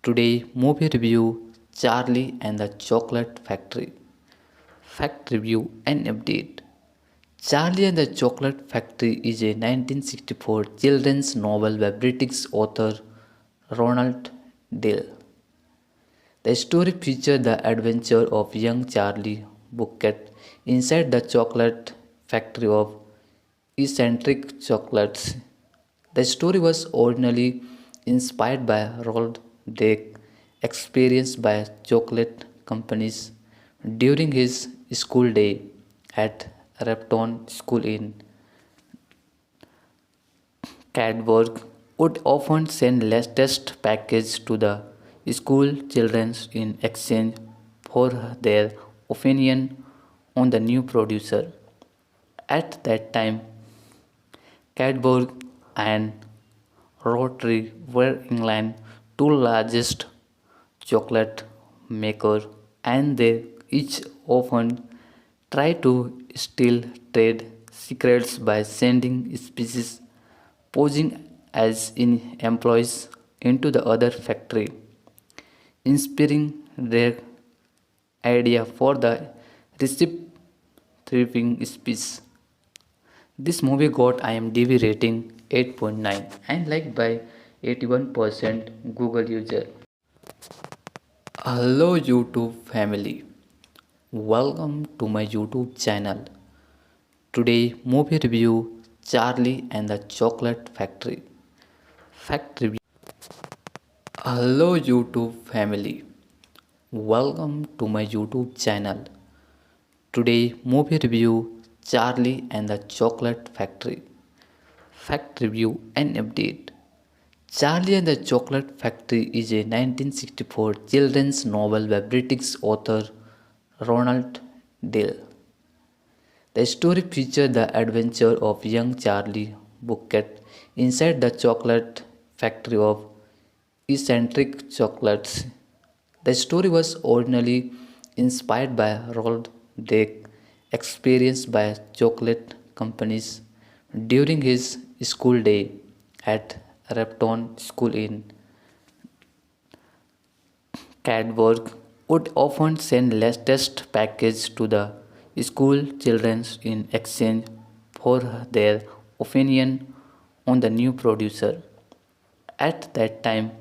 Today movie review Charlie and the Chocolate Factory. Fact review and update. Charlie and the Chocolate Factory is a 1964 children's novel by British author Ronald Dale. The story features the adventure of young Charlie Bucket inside the chocolate factory of eccentric chocolates. The story was originally inspired by Roald Dahl's experienced by chocolate companies during his school day at Repton School in Cadbury would often send latest package to the school children in exchange for their opinion on the new producer. At that time, Cadbury and Rotary were England's two largest chocolate makers, and they each often try to steal trade secrets by sending species posing as in employees into the other factory, inspiring their idea for the recipe thriving species. This movie got IMDb rating 8.9 and liked by 81% Google user. Hello YouTube family. Welcome to my YouTube channel. Today movie review Charlie and the Chocolate Factory. Fact review. Hello YouTube family. Welcome to my YouTube channel. Today movie review Charlie and the Chocolate Factory. Fact review and update. Charlie and the Chocolate Factory is a 1964 children's novel by British author Ronald Dale. The story features the adventure of young Charlie Bucket inside the chocolate factory of eccentric chocolates. The story was originally inspired by Roald Dahl's experience by chocolate companies during his school day at Repton School in Cadbury would often send latest package to the school children in exchange for their opinion on the new producer. At that time,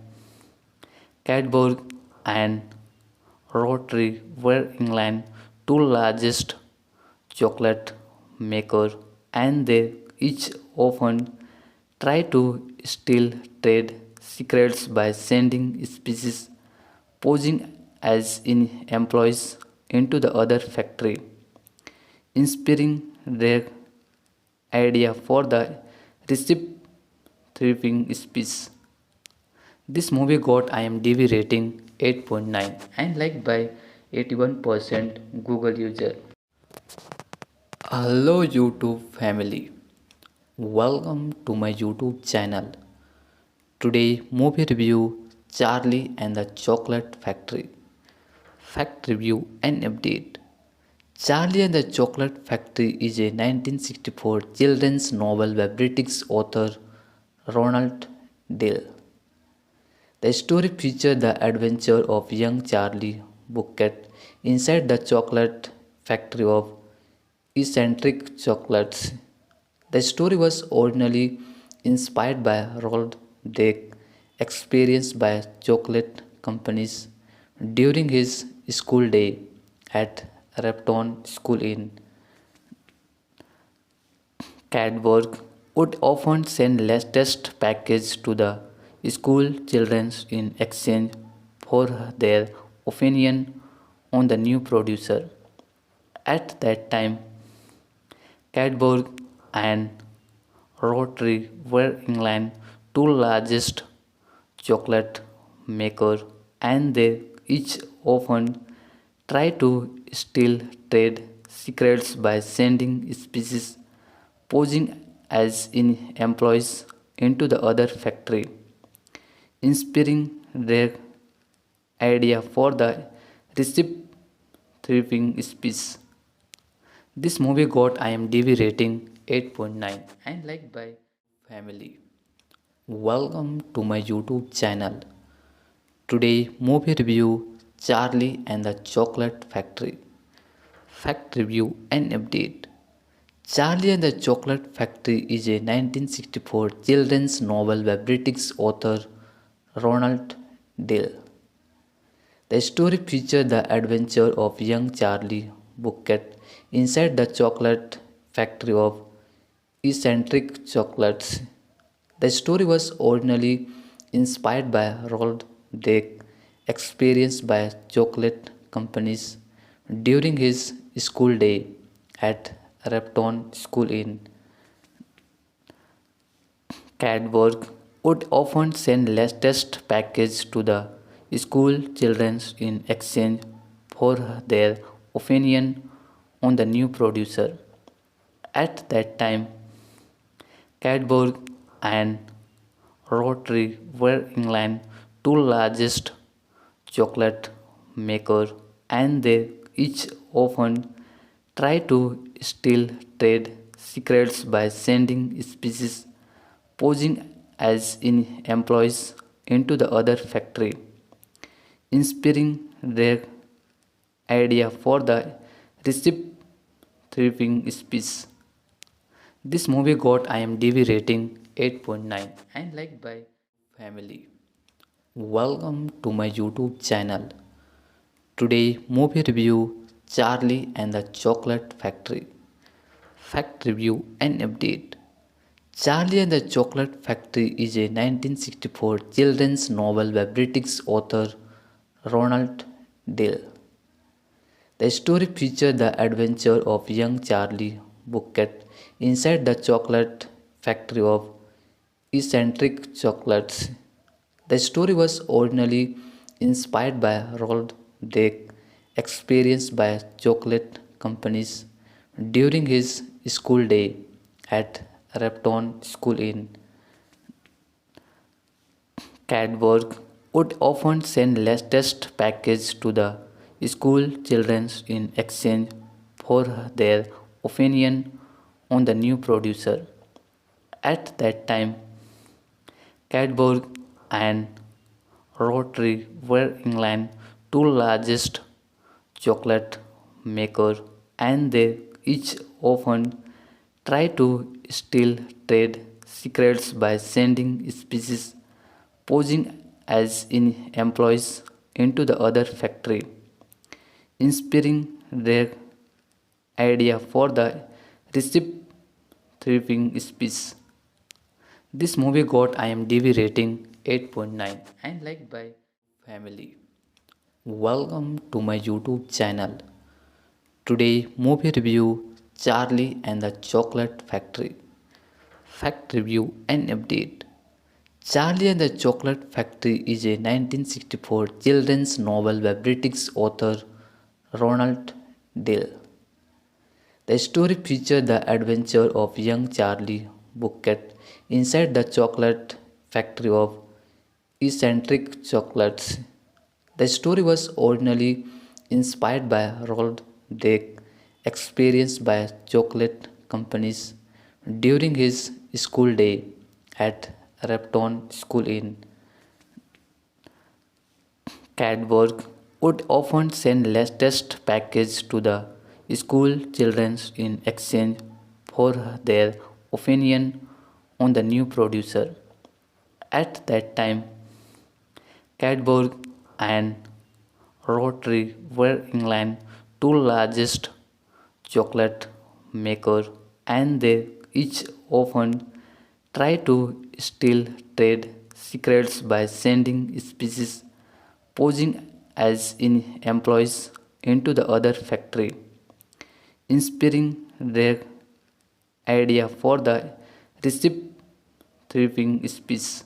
Cadbury and Rotary were England's two largest chocolate makers, and they each often try to steal trade secrets by sending species posing as in employees into the other factory, inspiring their idea for the recipe thriving species. This movie got IMDb rating 8.9 and liked by 81% Google user. Hello YouTube family. Welcome to my YouTube channel. Today movie review Charlie and the Chocolate Factory. Fact review and update. Charlie and the Chocolate Factory is a 1964 children's novel by British author Ronald Dale. The story features the adventure of young Charlie Bucket inside the chocolate factory of eccentric chocolates. The story was originally inspired by Roald Dahl's experience by chocolate companies during his school day at Repton School in Cadbury would often send latest package to the school children in exchange for their opinion on the new producer. At that time, Cadbury and Rotary were England's two largest chocolate makers, and they each often try to steal trade secrets by sending species posing as in employees into the other factory, inspiring their idea for the recipe thriving species. This movie got IMDb rating 8.9 and liked by family. Welcome to my YouTube channel. Today movie review Charlie and the Chocolate Factory. Fact review and update. Charlie and the Chocolate Factory is a 1964 children's novel by British author Ronald Dale. The story features the adventure of young Charlie Bucket inside the chocolate factory of eccentric chocolates. The story was originally inspired by Roald Dahl's experienced by chocolate companies during his school day at Repton School in Cadbury would often send latest packages to the school children in exchange for their opinion on the new producer. At that time, Cadbury and Rotary were England's two largest chocolate makers, and they each often try to steal trade secrets by sending species posing as in employees into the other factory, inspiring their idea for the recipe thriving species. This movie got IMDb rating 8.9 and liked by family. Welcome to my YouTube channel. Today movie review Charlie and the Chocolate Factory. Fact review and update. Charlie and the Chocolate Factory is a 1964 children's novel by British author Ronald Dale. The story features the adventure of young Charlie Bucket inside the chocolate factory of eccentric chocolates. The story was originally inspired by Roald Dahl's experience by chocolate companies during his school day at Repton School in Cadbury would often send latest packages to the school children in exchange for their opinion on the new producer. At that time, Cadbury and Rotary were England's two largest chocolate makers, and they each often try to steal trade secrets by sending species posing as in employees into the other factory, inspiring their idea for the recipe thriving species. This movie got IMDb rating 8.9 and liked by family. Welcome to my YouTube channel. Today movie review Charlie and the Chocolate Factory. Fact review and update. Charlie and the Chocolate Factory is a 1964 children's novel by British author Ronald Dale. The story features the adventure of young Charlie Bucket inside the chocolate factory of eccentric chocolates. The story was originally inspired by Roald Dahl's experience by chocolate companies during his school day at Repton School in Cadbury would often send latest packages to the school children in exchange for their opinion on the new producer. At that time, Cadbury and Rotary were England's two largest chocolate makers, and they each often try to steal trade secrets by sending species posing as in employees into the other factory, inspiring their idea for the recipe thriving species.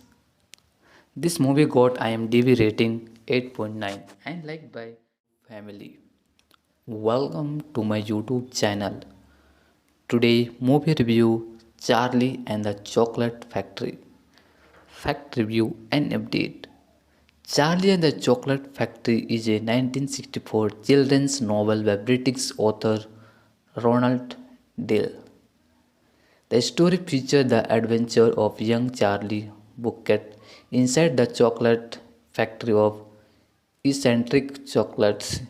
This movie got IMDb rating 8.9 and liked by family. Welcome to my YouTube channel. Today movie review Charlie and the Chocolate Factory. Fact review and update. Charlie and the Chocolate Factory is a 1964 children's novel by British author Ronald Dale. The story features the adventure of young Charlie Bucket inside the chocolate factory of eccentric chocolates.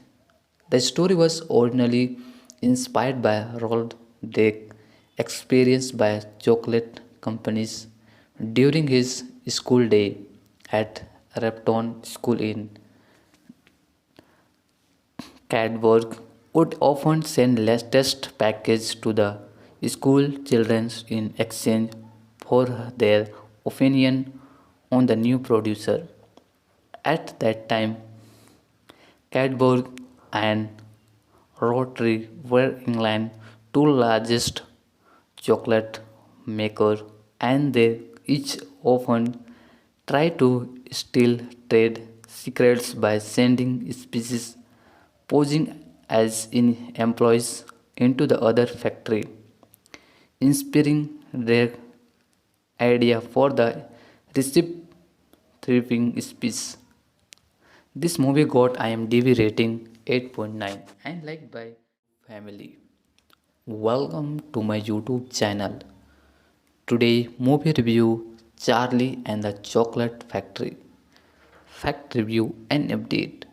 The story was originally inspired by Roald Dahl's experience by chocolate companies during his school day at Repton School in Cadbury would often send latest packages to the school children in exchange for their opinion on the new producer. At that time, Cadbury and Rotary were England's two largest chocolate makers, and they each often try to steal trade secrets by sending species posing as in employees into the other factory, inspiring their idea for the recipe thriving species. This movie got IMDb rating 8.9 and liked by family. Welcome to my YouTube channel. Today movie review Charlie and the Chocolate Factory. Fact review and update.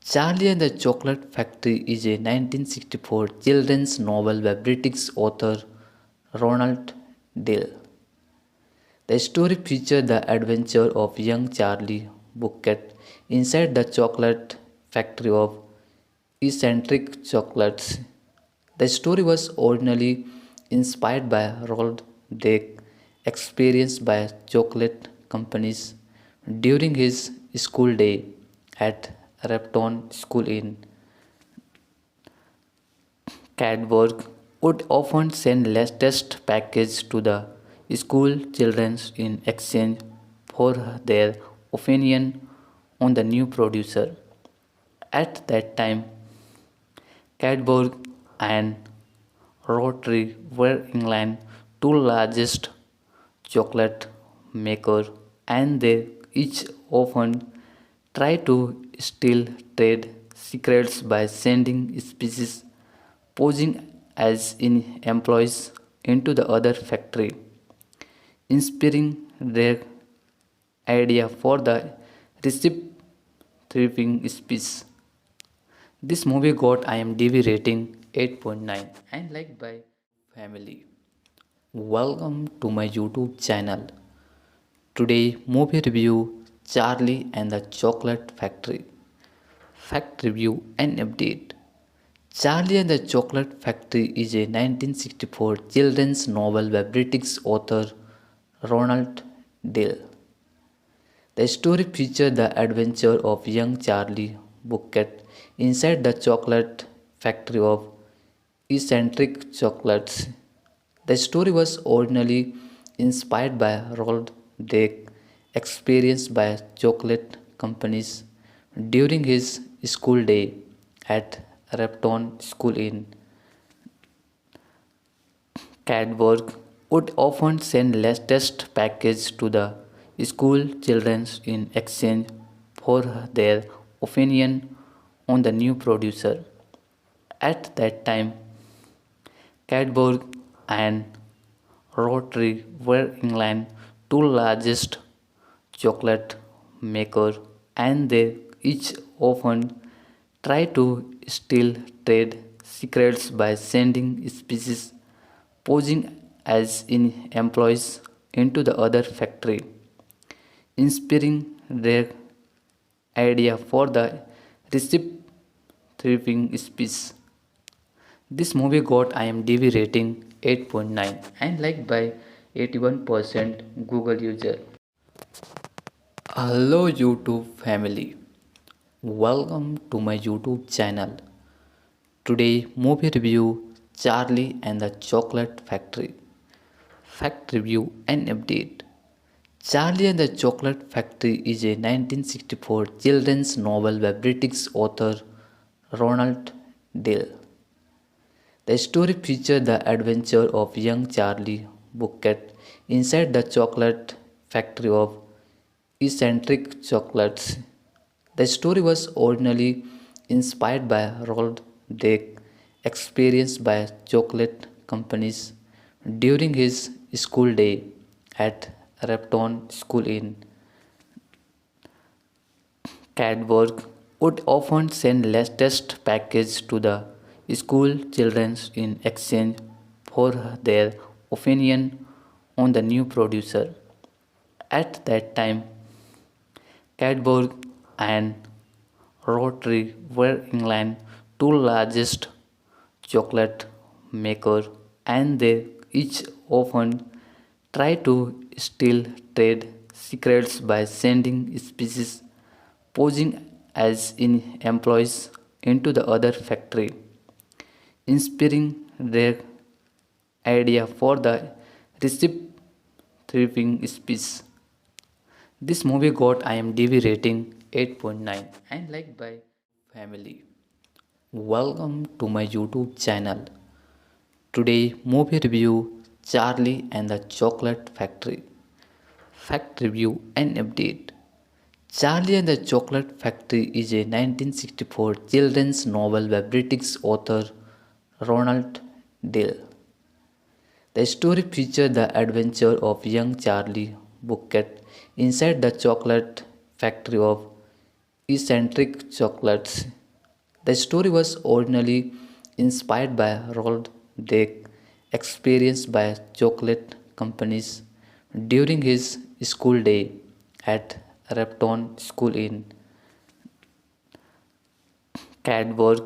Charlie and the Chocolate Factory is a 1964 children's novel by British author Ronald Dale. The story features the adventure of young Charlie Bucket inside the chocolate factory of eccentric chocolates. The story was originally inspired by Roald Dahl's experience by chocolate companies during his school day at Repton School in Cadbury would often send latest packages to the school children in exchange for their opinion on the new producer. At that time, Cadbury and Rotary were England's two largest chocolate makers, and they each often try to steal trade secrets by sending species posing as in employees into the other factory, inspiring their idea for the recipe thriving species. This movie got IMDb rating 8.9 and liked by family. Welcome to my YouTube channel. Today movie review Charlie and the Chocolate Factory. Fact review and update. Charlie and the Chocolate Factory is a 1964 children's novel by British author Ronald Dale. The story features the adventure of young Charlie Bucket inside the chocolate factory of eccentric chocolates. The story was originally inspired by Roald Dahl's experience by chocolate companies during his school day at Repton School in Cadbury would often send latest packages to the school children in exchange for their opinion on the new producer. At that time, Cadbury and Rotary were England's two largest chocolate makers, and they each often try to steal trade secrets by sending species posing as in employees into the other factory, inspiring their idea for the recipe thriving species. This movie got IMDb rating 8.9 and liked by 81% Google user. Hello YouTube family. Welcome to my YouTube channel. Today movie review Charlie and the Chocolate Factory. Fact review and update. Charlie and the Chocolate Factory is a 1964 children's novel by British author Ronald Dale. The story features the adventure of young Charlie Bucket inside the chocolate factory of eccentric chocolates. The story was originally inspired by Roald Dahl's experience by chocolate companies during his school day at Repton School in Cadbury would often send latest packages to the school children in exchange for their opinion on the new producer. At that time, Cadbury and Rotary were England's two largest chocolate makers, and they each often try to steal trade secrets by sending species posing as in employees into the other factory, inspiring their idea for the recipe thriving speech. This movie got IMDb rating 8.9 and liked by family. Welcome to my YouTube channel. Today movie review Charlie and the Chocolate Factory. Fact review and update. Charlie and the Chocolate Factory is a 1964 children's novel by British author Ronald Dale. The story features the adventure of young Charlie Bucket inside the chocolate factory of eccentric chocolates. The story was originally inspired by Roald Dahl's experience by chocolate companies during his school day at Repton School in Cadbury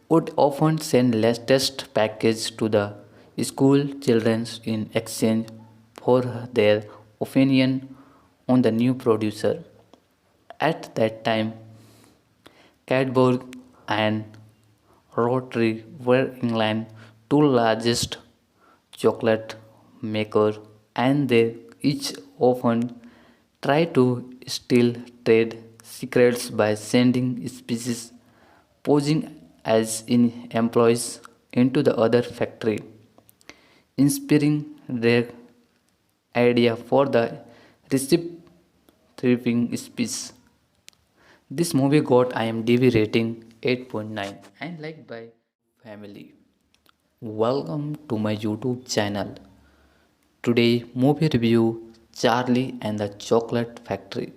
would often send latest packages to the school children in exchange for their opinion on the new producer. At that time, Cadbury and Rotary were England's two largest chocolate makers, and they each often tried to steal trade secrets by sending species posing as in employees into the other factory, inspiring their idea for the recipe thriving speech. This movie got IMDb rating 8.9 and liked by family. Welcome to my YouTube channel. Today movie review Charlie and the Chocolate Factory.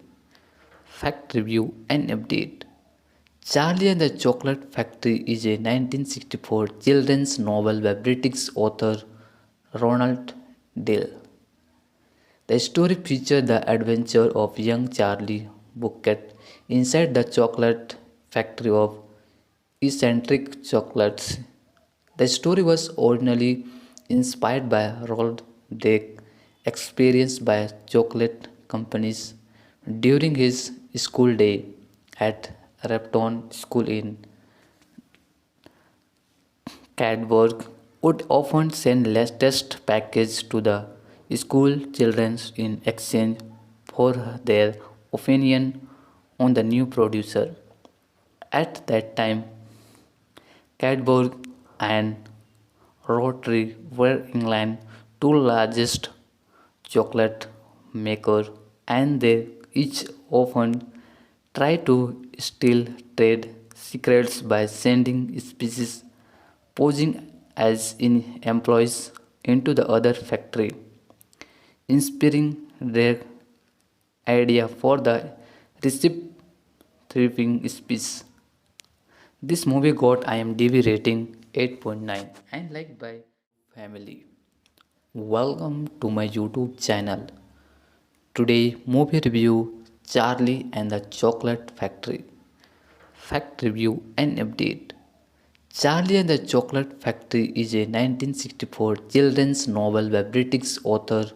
Fact review and update. Charlie and the Chocolate Factory is a 1964 children's novel by British author Ronald Dale. The story features the adventure of young Charlie Bucket inside the chocolate factory of eccentric chocolates. The story was originally inspired by Roald Dahl's experience by chocolate companies during his school day at Repton School in Cadbury would often send latest packages to the school children in exchange for their opinion on the new producer. At that time, Cadbury and Rotary were England's two largest chocolate makers, and they each often tried to steal trade secrets by sending species posing as in employees into the other factory, inspiring their idea for the recipe thriving speech. This movie got IMDb rating 8.9 and liked by family. Welcome to my YouTube channel. Today movie review Charlie and the Chocolate Factory. Fact review and update. Charlie and the Chocolate Factory is a 1964 children's novel by British author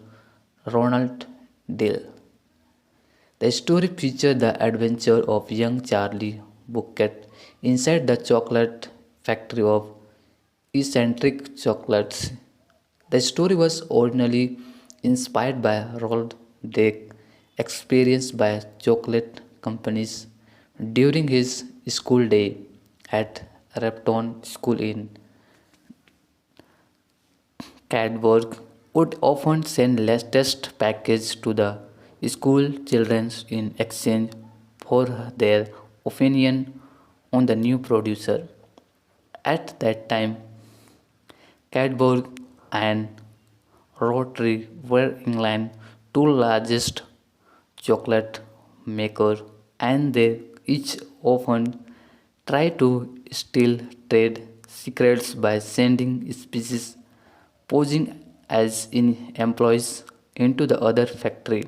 Ronald Dale. The story features the adventure of young Charlie Bucket inside the chocolate factory of eccentric chocolates. The story was originally inspired by Roald Dahl's experience by chocolate companies during his school day at Repton School in Cadbury would often send latest packages to the school children in exchange for their opinion on the new producer. At that time, Cadbury and Rotary were England's two largest chocolate makers, and they each often tried to steal trade secrets by sending species posing as in employees into the other factory,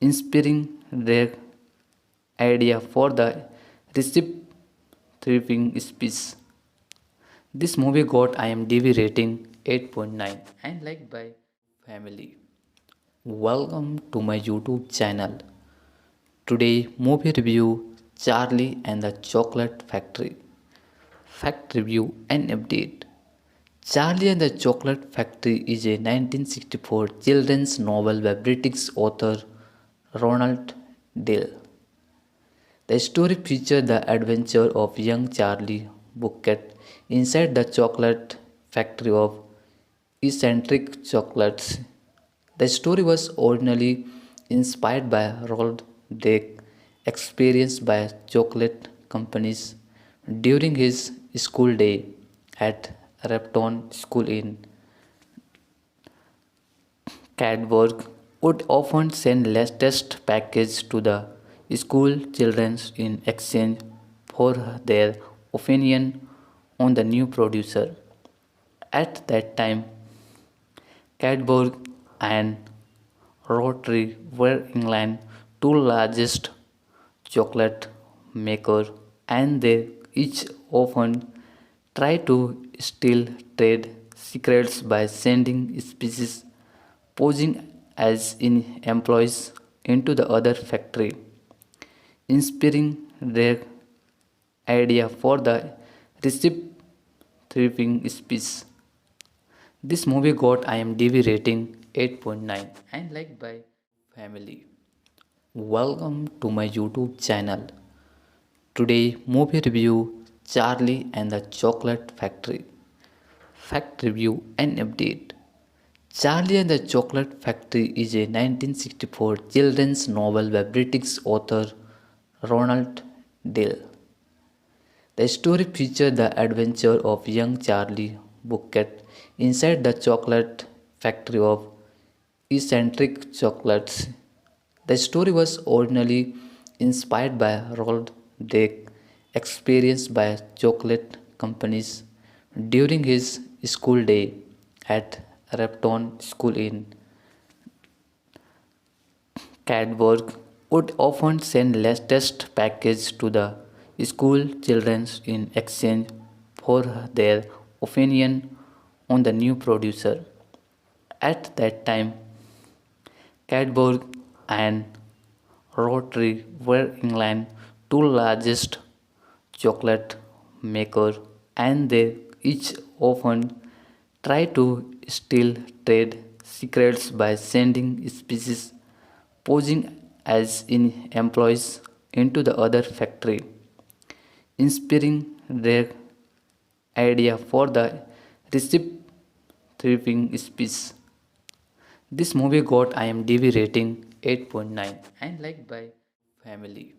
inspiring their idea for the recipe thriving speech. This movie got IMDb rating 8.9 and liked by family. Welcome to my YouTube channel. Today movie review Charlie and the Chocolate Factory. Fact review and update. Charlie and the Chocolate Factory is a 1964 children's novel by British author Ronald Dale. The story features the adventure of young Charlie Bucket inside the chocolate factory of eccentric chocolates. The story was originally inspired by Roald Dahl's experience by chocolate companies during his school day at Repton School in Cadbury would often send latest package to the school children in exchange for their opinion on the new producer. At that time, Cadbury and Rotary were England's two largest chocolate makers, and they each often tried to steal trade secrets by sending species posing as in employees into the other factory, inspiring their idea for the recipe thriving species. This movie got IMDb rating 8.9 and liked by family. Welcome to my YouTube channel. Today movie review Charlie and the Chocolate Factory. Fact review and update. Charlie and the Chocolate Factory is a 1964 children's novel by British author Ronald Dale. The story features the adventure of young Charlie Bucket inside the chocolate factory of eccentric chocolates. The story was originally inspired by Roald Dahl's experience by chocolate companies during his school day at Repton School in Cadbury would often send latest package to the school children in exchange for their opinion on the new producer. At that time, Cadbury and Rotary were England's two largest chocolate makers, and they each often tried to steal trade secrets by sending species posing as in employees into the other factory, inspiring their idea for the recipe thriving species. This movie got IMDb rating 8.9 and liked by family.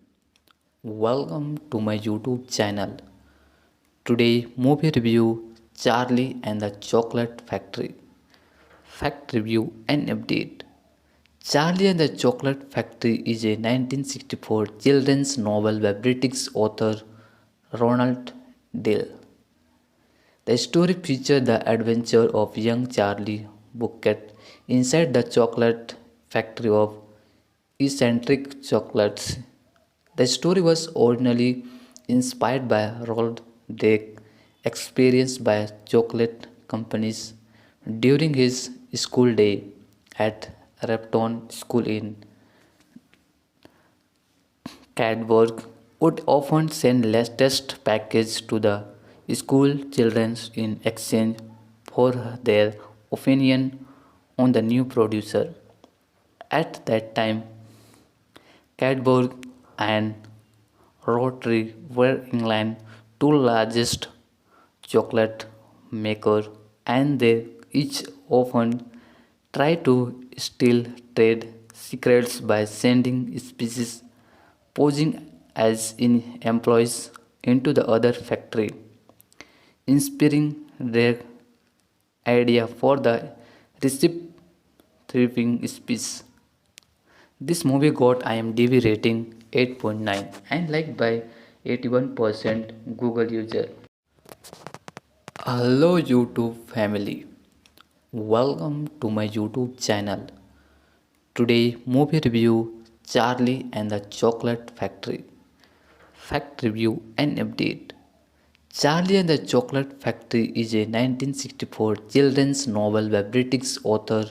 Welcome to my YouTube channel. Today movie review Charlie and the Chocolate Factory. Fact review and update. Charlie and the Chocolate Factory is a 1964 children's novel by British author Ronald Dale. The story features the adventure of young Charlie Bucket inside the chocolate factory of eccentric chocolates. The story was originally inspired by Roald Dahl's experience by chocolate companies during his school day at Repton School in Cadbury would often send latest package to the school children in exchange for their opinion on the new producer. At that time, Cadbury and Rotary were England's two largest chocolate makers, and they each often tried to steal trade secrets by sending species posing as in employees into the other factory, inspiring their idea for the recipe thriving species. This movie got IMDb rating 8.9 and liked by 81% Google user. Hello YouTube family. Welcome to my YouTube channel. Today movie review Charlie and the Chocolate Factory. Fact review and update. Charlie and the Chocolate Factory is a 1964 children's novel by British author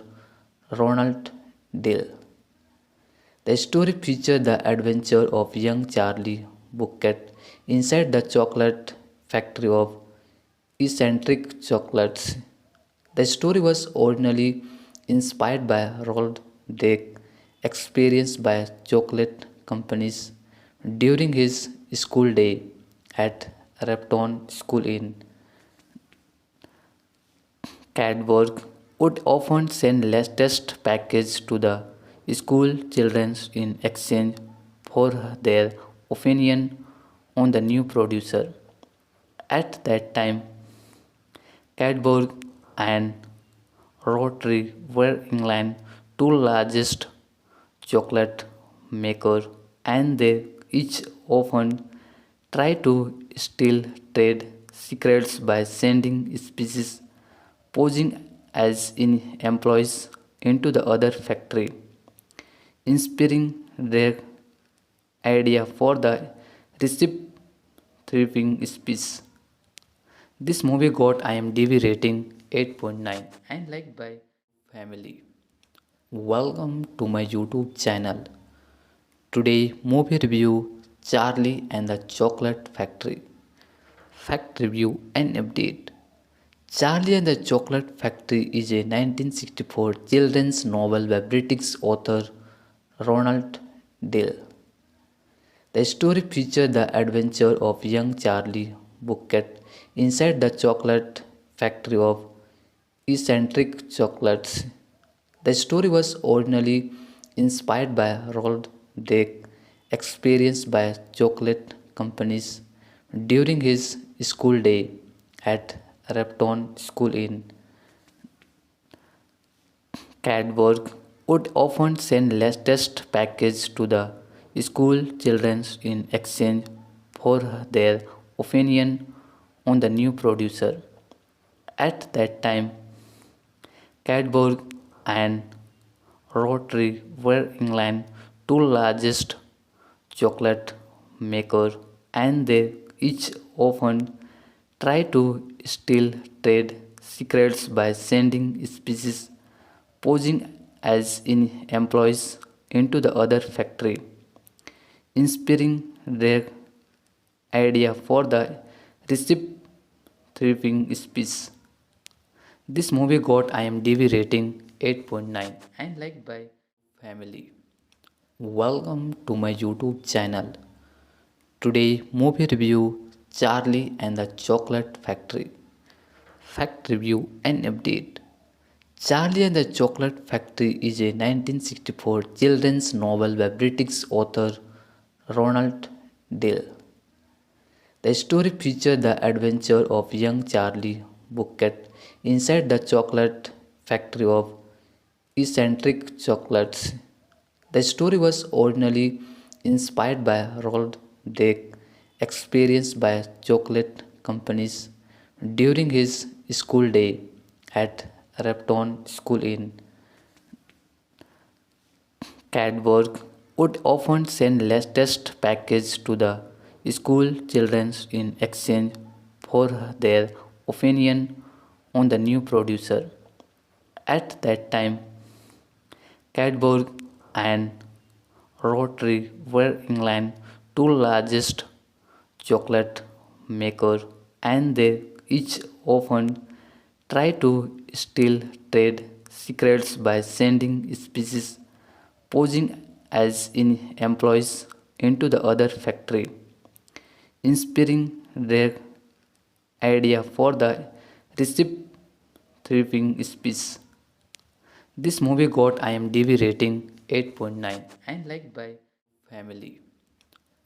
Ronald Dale. The story features the adventure of young Charlie bouquet inside the chocolate factory of eccentric chocolates. The story was originally inspired by Roald Dahl's experience by chocolate companies during his school day at Repton School in Cadbury would often send latest package to the school children in exchange for their opinion on the new producer. At that time, Cadbury and Rotary were England's two largest chocolate makers, and they each often tried to steal trade secrets by sending species posing as in employees into the other factory, inspiring their idea for the recipe thriving species. This movie got IMDb rating 8.9 and liked by family. Welcome to my YouTube channel. Today movie review Charlie and the Chocolate Factory. Fact review and update. Charlie and the Chocolate Factory is a 1964 children's novel by British author Ronald Dahl. The story features the adventure of young Charlie Bucket inside the chocolate factory of eccentric chocolates. The story was originally inspired by Roald Dahl's experience by chocolate companies during his school day at Repton School in Cadbury would often send latest package to the school children in exchange for their opinion on the new producer. At that time, Cadbury and Rotary were England's two largest chocolate makers, and they each often tried to steal trade secrets by sending species posing as in employees into the other factory, inspiring their idea for the recipe thriving species. This movie got IMDb rating 8.9 and liked by family. Welcome to my YouTube channel. Today movie review Charlie and the Chocolate Factory. Fact review and update. Charlie and the Chocolate Factory is a 1964 children's novel by British author Ronald Dahl. The story features the adventure of young Charlie Bucket inside the chocolate factory of eccentric chocolates. The story was originally inspired by Roald Dahl's experience by chocolate companies during his school day at Repton School in Cadbury would often send latest package to the school children in exchange for their opinion on the new producer. At that time, Cadbury and Rotary were England's two largest chocolate makers, and they each often tried to steal trade secrets by sending species posing as in employees into the other factory, inspiring their idea for the recipe thriving species. This movie got IMDb rating 8.9 and liked by family.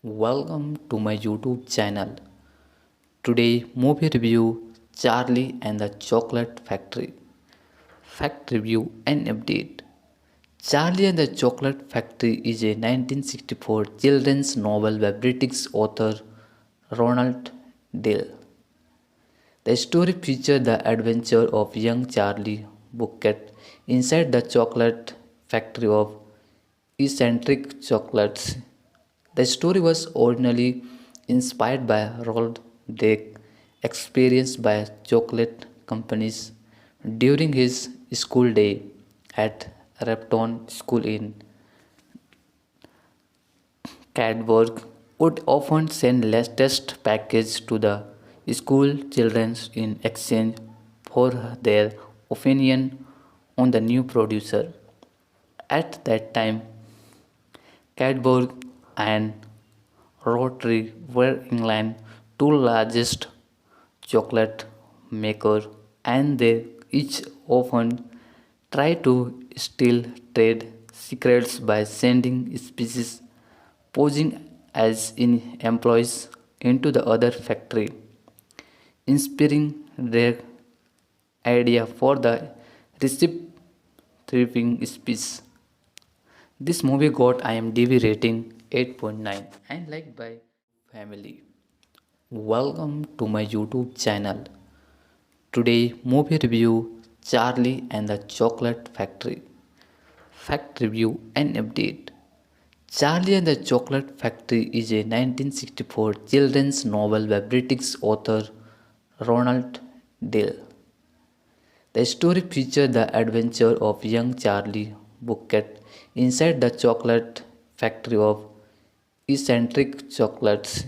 Welcome to my YouTube channel. Today movie review Charlie and the Chocolate Factory. Fact review and update. Charlie and the Chocolate Factory is a 1964 children's novel by British author Ronald Dahl. The story features the adventure of young Charlie Bucket inside the chocolate factory of eccentric chocolates. The story was originally inspired by Roald Dahl's experience by chocolate companies during his school day at Repton School in Cadbury would often send latest package to the school children in exchange for their opinion on the new producer. At that time, Cadbury and Rotary were England's two largest chocolate makers, and they each often try to steal trade secrets by sending species posing as in employees into the other factory, inspiring their idea for the recipe thriving species. This movie got IMDb rating 8.9 and liked by family. Welcome to my YouTube channel. Today movie review Charlie and the Chocolate Factory. Fact review and update. Charlie and the Chocolate Factory is a 1964 children's novel by British author Ronald Dale. The story features the adventure of young Charlie Bucket inside the chocolate factory of eccentric chocolates.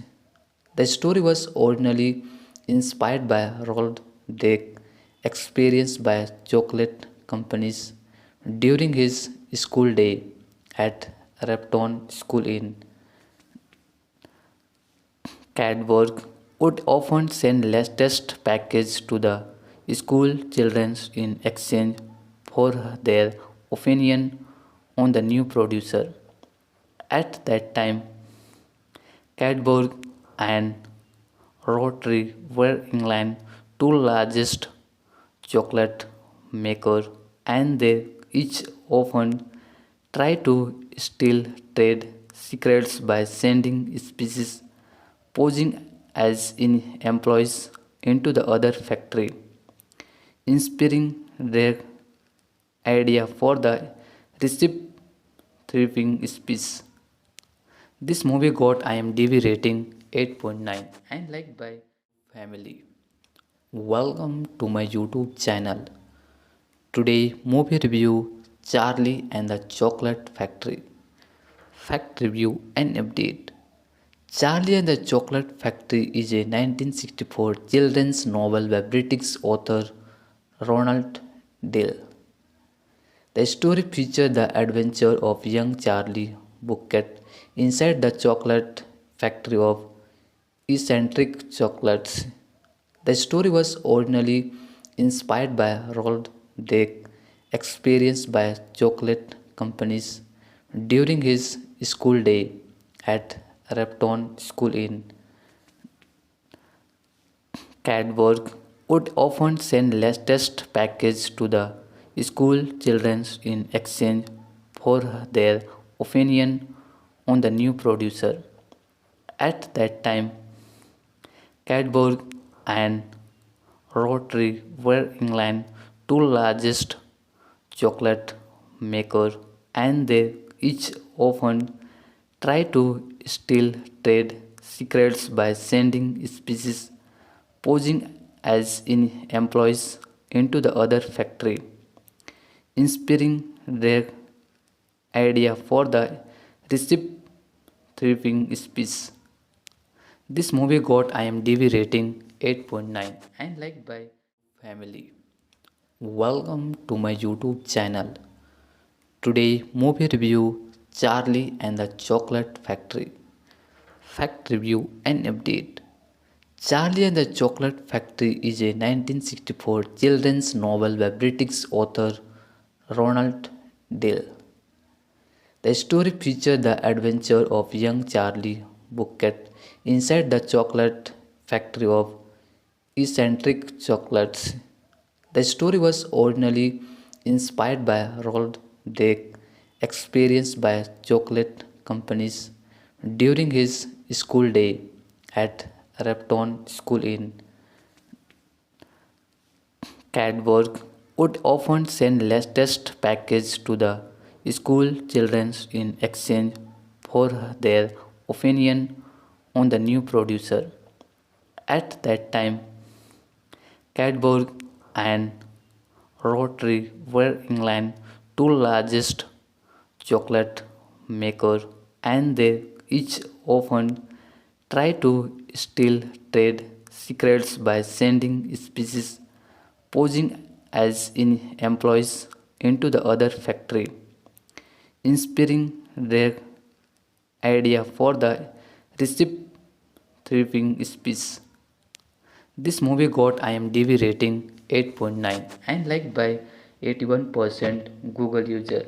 The story was originally inspired by Roald Dahl's experience by chocolate companies during his school day at Repton School in Cadbury would often send latest package to the school children in exchange for their opinion on the new producer. At that time, Cadbury and Rotary were England's two largest chocolate makers, and they each often try to steal trade secrets by sending species posing as in employees into the other factory, inspiring their idea for the recipe thriving species. This movie got IMDb rating 8.9 and liked by family. Welcome to my YouTube channel. Today movie review Charlie and the Chocolate Factory. Fact review and update. Charlie and the Chocolate Factory is a 1964 children's novel by British author Ronald Dale. The story features the adventure of young Charlie Bucket inside the chocolate factory of eccentric chocolates. The story was originally inspired by Roald Dahl's experience by chocolate companies during his school day at Repton School in Cadbury would often send latest package to the school children in exchange for their opinion on the new producer. At that time, Cadbury and Rotary were England's two largest chocolate makers, and they each often try to steal trade secrets by sending species posing as in employees into the other factory, inspiring their idea for the recipe thriving species. This movie got IMDb rating 8.9 and liked by family. Welcome to my YouTube channel. Today movie review Charlie and the Chocolate Factory. Fact review and update. Charlie and the Chocolate Factory is a 1964 children's novel by British author Ronald Dale. The story features the adventure of young Charlie Bucket inside the chocolate factory of eccentric chocolates. The story was originally inspired by Roald Dahl's experience by chocolate companies during his school day at Repton School in Cadbury would often send latest package to the school children in exchange for their opinion on the new producer. At that time, Cadbury and Rotary were England's two largest chocolate makers, and they each often try to steal trade secrets by sending species posing as in employees into the other factory, inspiring their idea for the recipe thriving species. This movie got IMDb rating 8.9 and liked by 81% Google user.